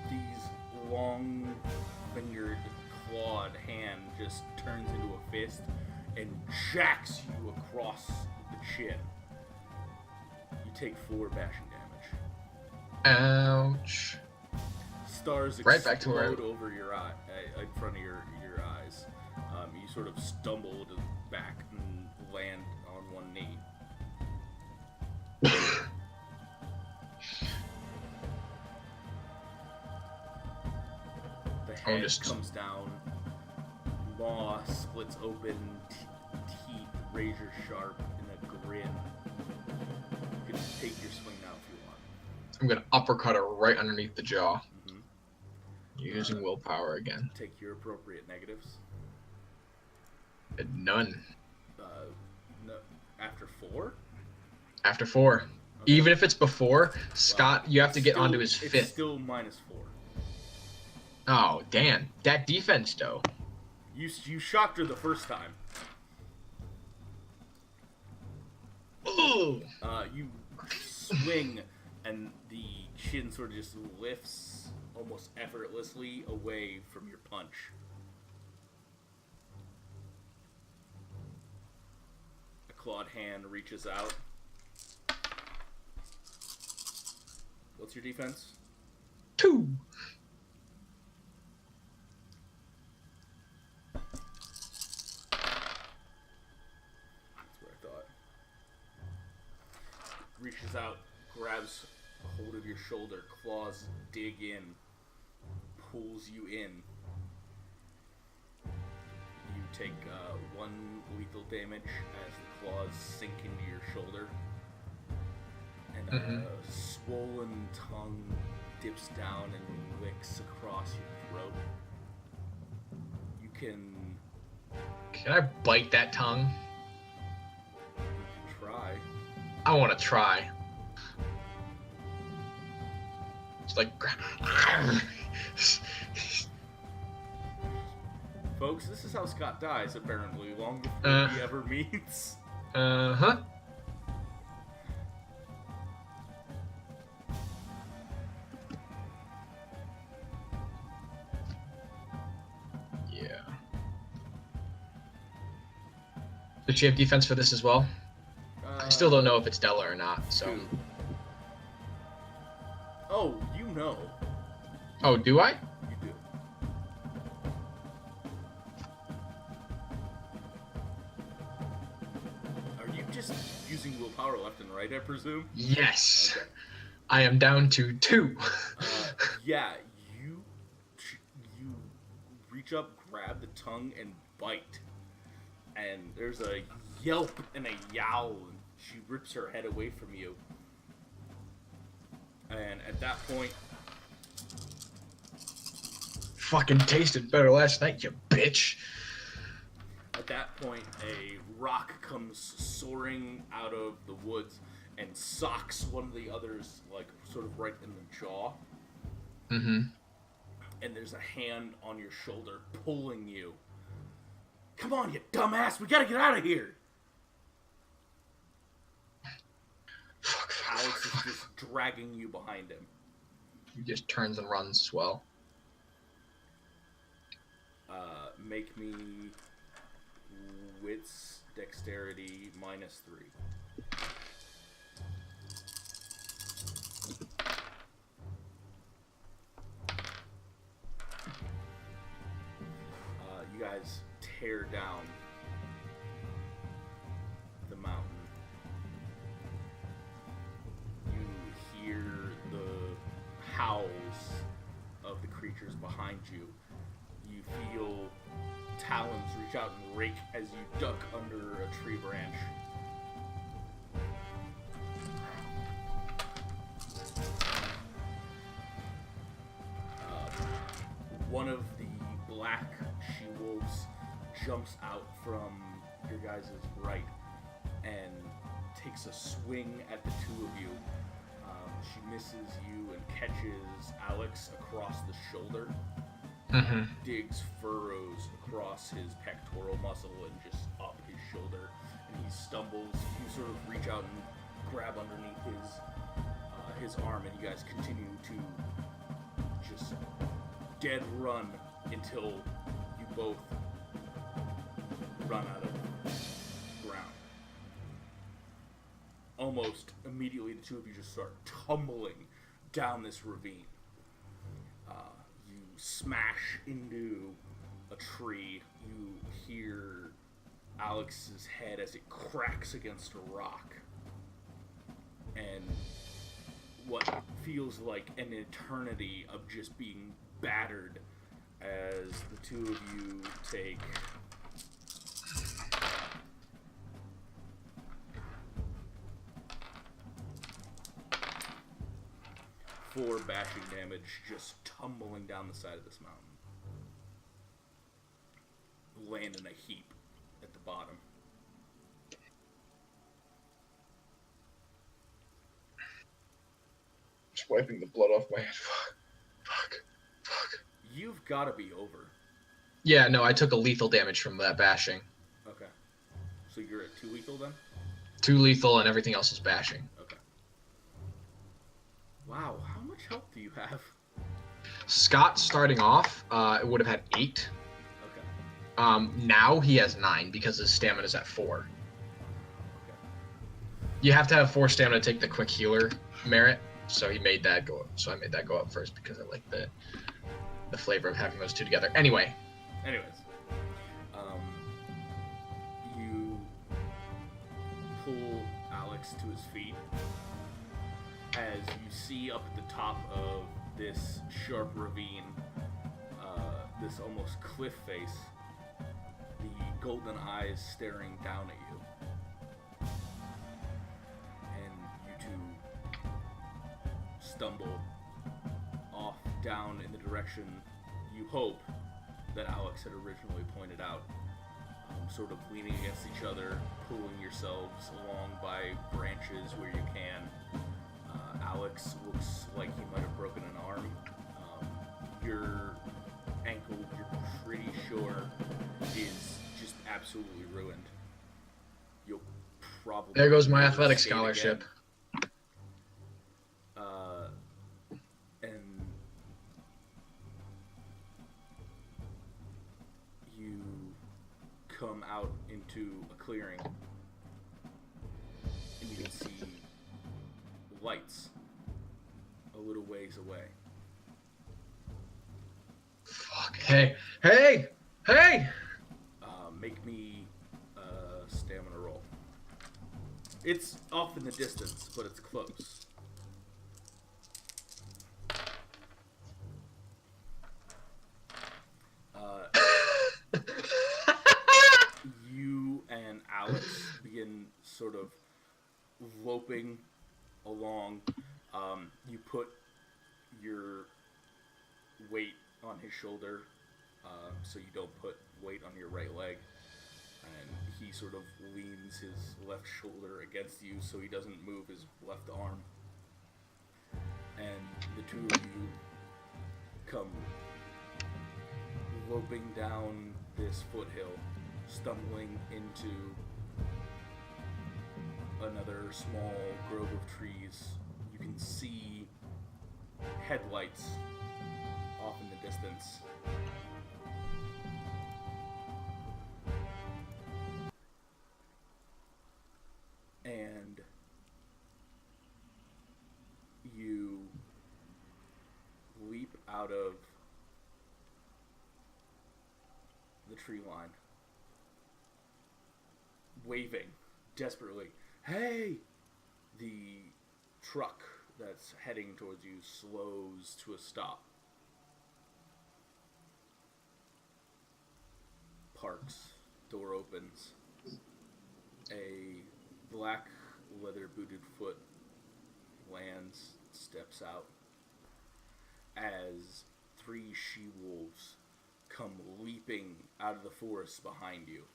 These long-fingered, clawed hand just turns into a fist and jacks you across the chin. You take 4 bashing damage.
Ouch.
Stars
Right back to where
explode over your eye, in front of your eyes. You sort of stumble to the back and land on one knee. The head comes down, maw splits open, teeth razor sharp in a grin. You can take your swing now if you want.
I'm gonna uppercut her right underneath the jaw. Mm-hmm. Using willpower again.
Take your appropriate negatives.
None.
No, after 4?
After 4. Okay. Even if it's before, Scott, you have to get onto his 5th.
It's still -4.
Oh, damn. That defense, though.
You shocked her the first time.
Ooh.
You swing, and the chin sort of just lifts almost effortlessly away from your punch. A clawed hand reaches out. What's your defense?
2.
Reaches out, grabs a hold of your shoulder, claws dig in, pulls you in. You take 1 lethal damage as the claws sink into your shoulder, and a swollen tongue dips down and licks across your throat. You can...
Can I bite that tongue?
You can try.
I want to try. It's like...
Folks, this is how Scott dies, apparently, long before he ever meets.
Uh-huh. Yeah. Does she have defense for this as well? I still don't know if it's Della or not, so...
2. Oh, you know.
Oh, do I?
You do. Are you just using willpower left and right, I presume?
Yes.
Okay.
I am down to 2.
Yeah, you reach up, grab the tongue, and bite. And there's a yelp and a yowl, and she rips her head away from you. And at that point...
Fucking tasted better last night, you bitch.
At that point, a rock comes soaring out of the woods and socks one of the others, like, sort of right in the jaw.
Mm-hmm.
And there's a hand on your shoulder pulling you. Come on, you dumbass! We gotta get out of here! Alex is just dragging you behind him.
He just turns and runs as well.
Make me wits dexterity -3. You guys tear down the mountain. You hear the howls of the creatures behind you. You feel talons reach out and rake as you duck under a tree branch. One of the black she-wolves jumps out from your guys' right and takes a swing at the two of you. She misses you and catches Alex across the shoulder. Digs furrows across his pectoral muscle and just up his shoulder, and he stumbles. You sort of reach out and grab underneath his arm, and you guys continue to just dead run until you both run out of ground. Almost immediately, the two of you just start tumbling down this ravine. You smash into a tree. You hear Alex's head as it cracks against a rock. And what feels like an eternity of just being battered as the two of you take 4 bashing damage just tumbling down the side of this mountain. Land in a heap at the bottom.
Just wiping the blood off my hand. Fuck.
You've got to be over.
Yeah, no, I took a lethal damage from that bashing.
Okay. So you're at 2 lethal then?
2 lethal and everything else is bashing.
Okay. Wow, how much health do you have?
Scott starting off, would have had 8.
Okay.
Now he has 9 because his stamina's at 4.
Okay.
You have to have 4 stamina to take the quick healer merit, so he made that go up. So I made that go up first because I like the flavor of having those two together. Anyways,
you pull Alex to his feet as you see up at the top of this sharp ravine, this almost cliff face, the golden eyes staring down at you. And you two stumble off down in the direction you hope that Alex had originally pointed out, sort of leaning against each other, pulling yourselves along by branches where you can. Alex looks like he might have broken an arm. Your ankle, you're pretty sure, is just absolutely ruined. You'll probably...
There goes my athletic scholarship.
Again. And you come out into a clearing, and you can see lights a little ways away.
Fuck. Hey!
Make me a stamina roll. It's off in the distance, but it's close. You and Alex begin sort of loping along. You put your weight on his shoulder, so you don't put weight on your right leg. And he sort of leans his left shoulder against you so he doesn't move his left arm. And the two of you come loping down this foothill stumbling into another small grove of trees. You can see headlights off in the distance. And you leap out of the tree line, waving desperately, "Hey!" The truck that's heading towards you slows to a stop. Parks. Door opens. A black leather-booted foot lands, steps out, as 3 she-wolves come leaping out of the forest behind you.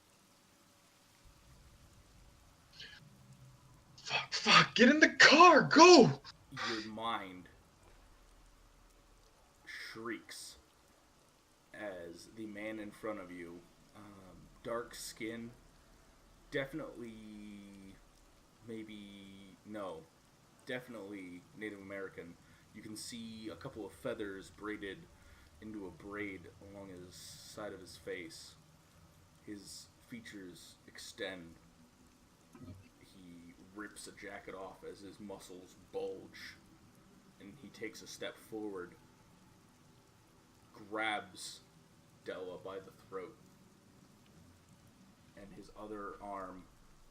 Fuck, get in the car, go!
Your mind shrieks as the man in front of you, dark skin, definitely Native American. You can see a couple of feathers braided into a braid along his side of his face. His features extend. He rips a jacket off as his muscles bulge, and he takes a step forward, grabs Della by the throat, and his other arm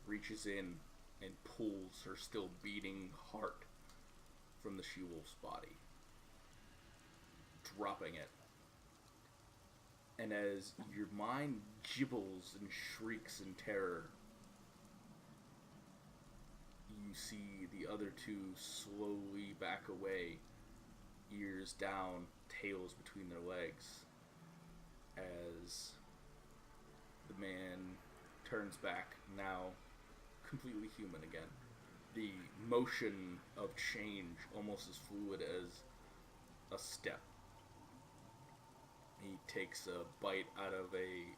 reaches in and pulls her still beating heart from the she-wolf's body, dropping it. And as your mind gibbles and shrieks in terror, you see the other 2 slowly back away, ears down, tails between their legs, as the man turns back, now completely human again. The motion of change almost as fluid as a step. He takes a bite out of a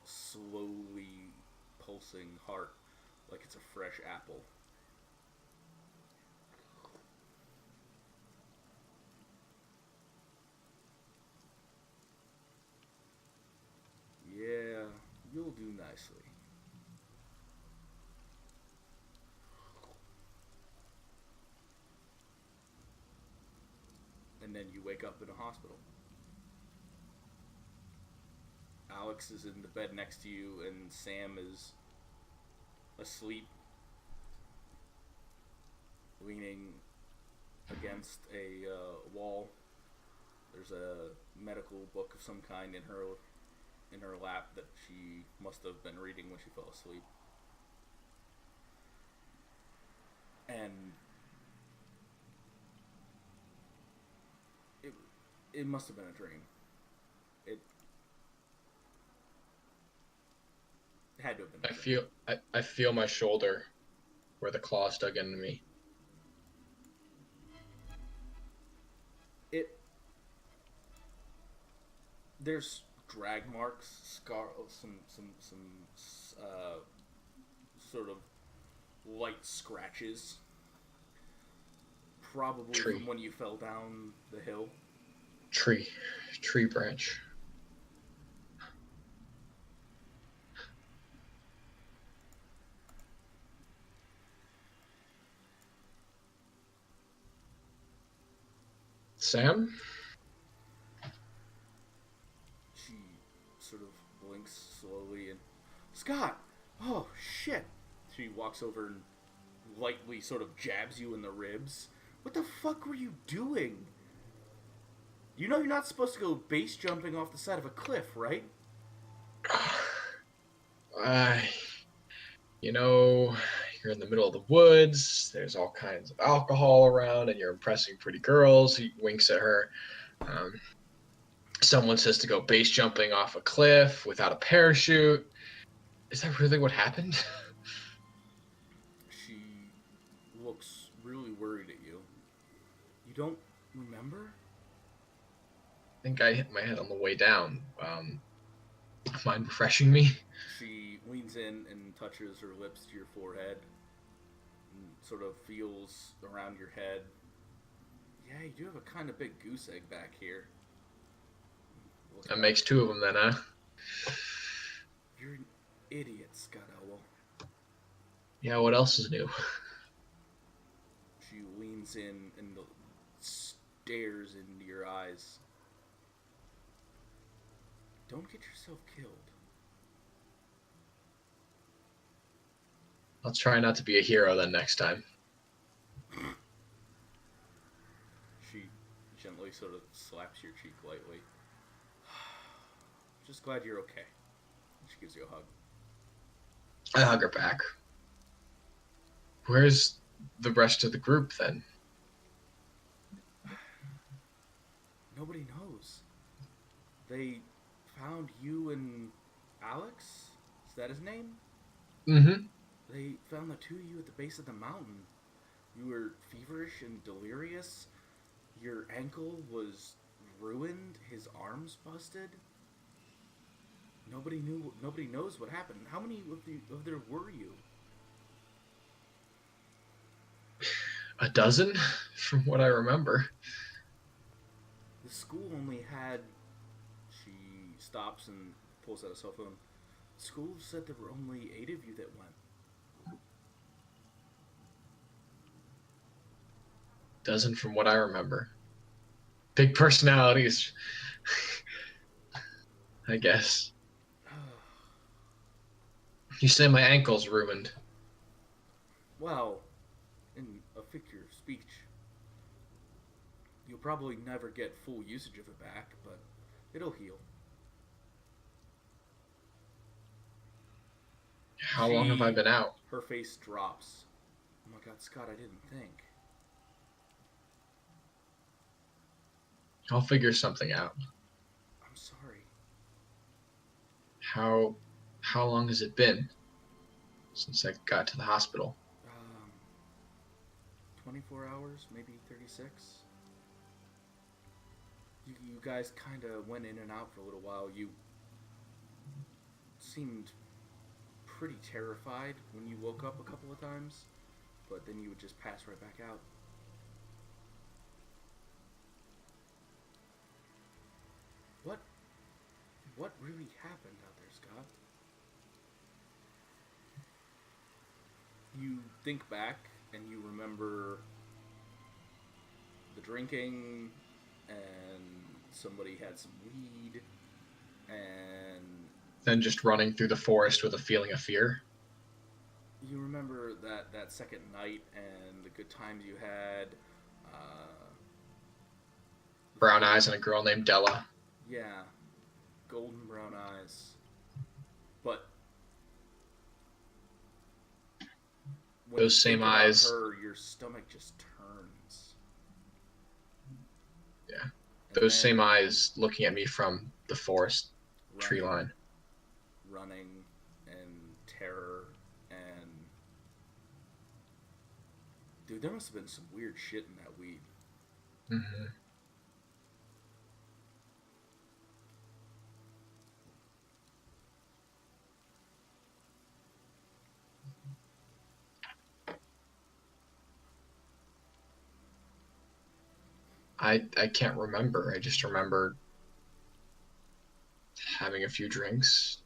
slowly pulsing heart like it's a fresh apple. Yeah, you'll do nicely. And then you wake up in a hospital. Alex is in the bed next to you, and Sam is asleep, leaning against a wall. There's a medical book of some kind in her lap that she must have been reading when she fell asleep. And it must have been a dream. It had to have been a dream.
I feel my shoulder where the claws dug into me.
There's drag marks, some sort of light scratches, probably from when you fell down the hill.
Tree branch. Sam?
She sort of blinks slowly and, Scott! Oh, shit! She walks over and lightly sort of jabs you in the ribs. What the fuck were you doing? You know you're not supposed to go base jumping off the side of a cliff, right?
You're in the middle of the woods, there's all kinds of alcohol around, and you're impressing pretty girls. He winks at her. Someone says to go base jumping off a cliff without a parachute. Is that really what happened?
She looks really worried at you. You don't remember?
I think I hit my head on the way down. Mind refreshing me?
She leans in and touches her lips to your forehead and sort of feels around your head. Yeah, you do have a kind of big goose egg back here.
That makes two of them then, huh?
You're an idiot, Scott Elwel.
Yeah, what else is new?
She leans in and stares into your eyes. Don't get yourself killed.
I'll try not to be a hero then next time.
She gently sort of slaps your cheek lightly. Just glad you're okay. She gives you a hug.
I hug her back. Where's the rest of the group then?
Nobody knows. They found you and Alex? Is that his name?
Mm-hmm.
They found the two of you at the base of the mountain. You were feverish and delirious. Your ankle was ruined. His arms busted. Nobody knows what happened. How many of there were you?
A dozen, from what I remember.
The school only had... She stops and pulls out a cell phone. The school said there were only 8 of you that went.
Dozen from what I remember. Big personalities. I guess. You say my ankle's ruined.
Well, in a figure of speech. You'll probably never get full usage of it back, but it'll heal.
How long have I been out?
Her face drops. Oh my god, Scott, I didn't think.
I'll figure something out.
I'm sorry.
How long has it been since I got to the hospital?
24 hours, maybe 36. You guys kind of went in and out for a little while. You seemed pretty terrified when you woke up a couple of times, but then you would just pass right back out. What really happened out there, Scott? You think back and you remember the drinking, and somebody had some weed, and
then just running through the forest with a feeling of fear.
You remember that second night and the good times you had.
Brown eyes and a girl named Della.
Yeah, golden brown eyes. But when
those same eyes.
her, your stomach just turns.
Yeah, those same eyes looking at me from the forest tree line.
Running and terror and... Dude, there must have been some weird shit in that weed.
Mm-hmm. I can't remember. I just remember having a few drinks,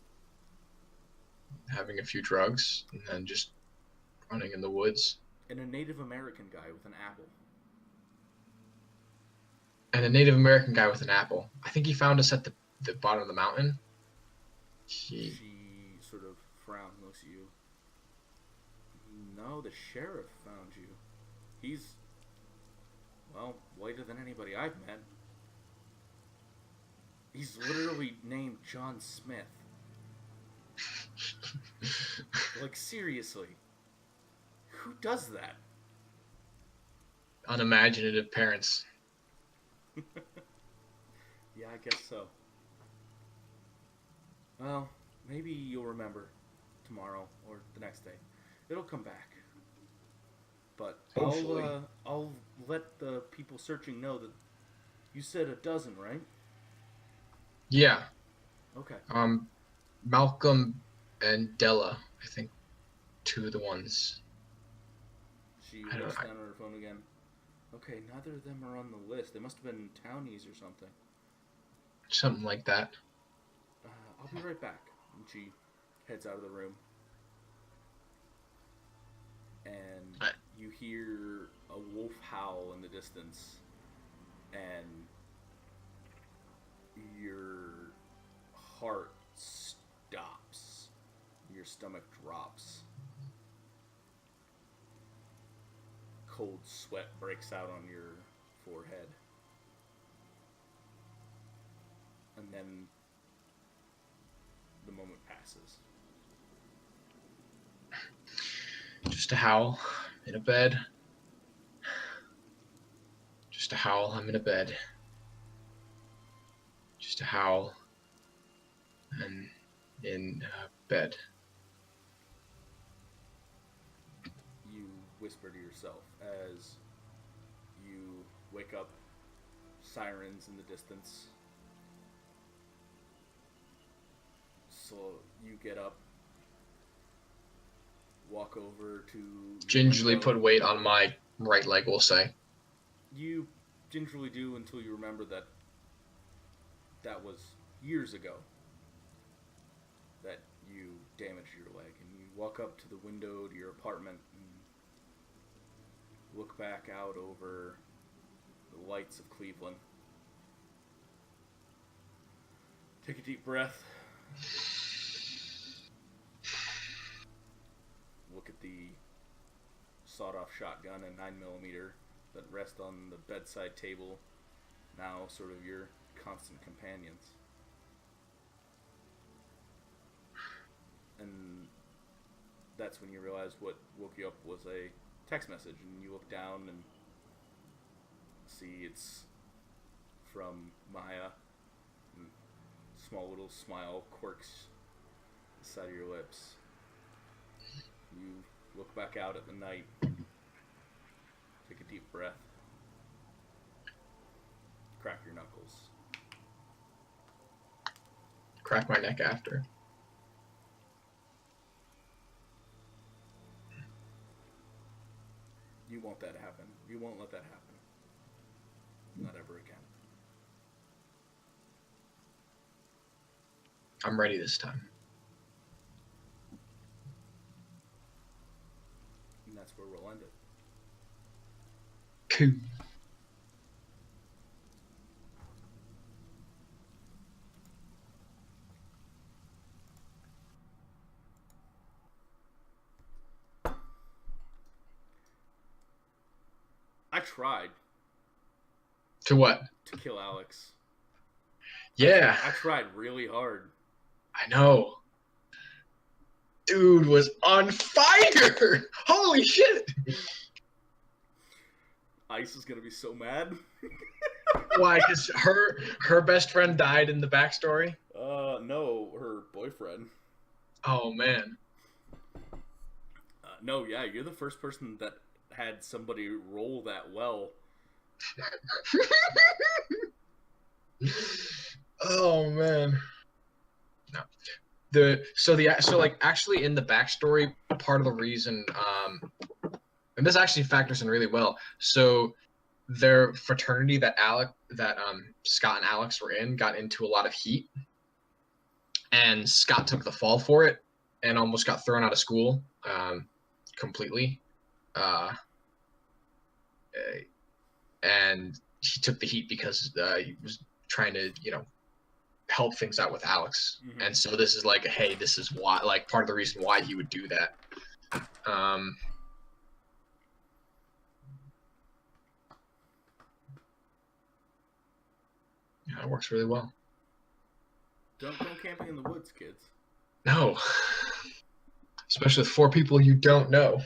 having a few drugs, and then just running in the woods.
And a Native American guy with an apple.
And a Native American guy with an apple. I think he found us at the bottom of the mountain.
She sort of frowns and looks at you. No, the sheriff found you. He's, well, whiter than anybody I've met. He's literally named John Smith. Like, seriously. Who does that?
Unimaginative parents.
Yeah, I guess so. Well, maybe you'll remember tomorrow or the next day. It'll come back. But I'll let the people searching know that you said a dozen, right?
Yeah.
Okay.
Malcolm and Della, I think, two of the ones.
She looks down at her phone again. Okay, neither of them are on the list. They must have been townies or something.
Something like that.
I'll be right back. And she heads out of the room. And you hear a wolf howl in the distance. And your heart stops. Your stomach drops. Cold sweat breaks out on your forehead. And then the moment passes.
Just a howl in a bed. Just a howl, I'm in a bed. Just a howl and in bed.
You whisper to yourself as you wake up, sirens in the distance. So you get up, walk over to...
Gingerly put weight on my right leg, we'll say.
You gingerly do until you remember that that was years ago that you damaged your leg. And you walk up to the window to your apartment and look back out over the lights of Cleveland. Take a deep breath. Look at the sawed-off shotgun and 9mm that rest on the bedside table, now sort of your constant companions. And that's when you realize what woke you up was a text message, and you look down and see it's from Maya. And small little smile quirks the side of your lips. You look back out at the night, take a deep breath, crack your knuckles.
Crack my neck after.
You want that to happen. You won't let that happen. Not ever again.
I'm ready this time.
And that's where we'll end it.
Cool.
I tried.
To what?
To kill Alex.
Yeah.
I tried really hard.
I know. Dude was on fire! Holy shit!
Ice is gonna be so mad.
Why? Because her best friend died in the backstory?
No, her boyfriend.
Oh, man.
No, yeah, you're the first person that had somebody roll that well.
Oh, man. No. Actually in the backstory, part of the reason, and this actually factors in really well. So their fraternity that Scott and Alex were in got into a lot of heat, and Scott took the fall for it and almost got thrown out of school completely. And he took the heat because he was trying to, help things out with Alex. Mm-hmm. And so this is like, hey, this is why, like, part of the reason why he would do that. Yeah, it works really well.
Don't go camping in the woods, kids.
No. Especially with 4 people you don't know.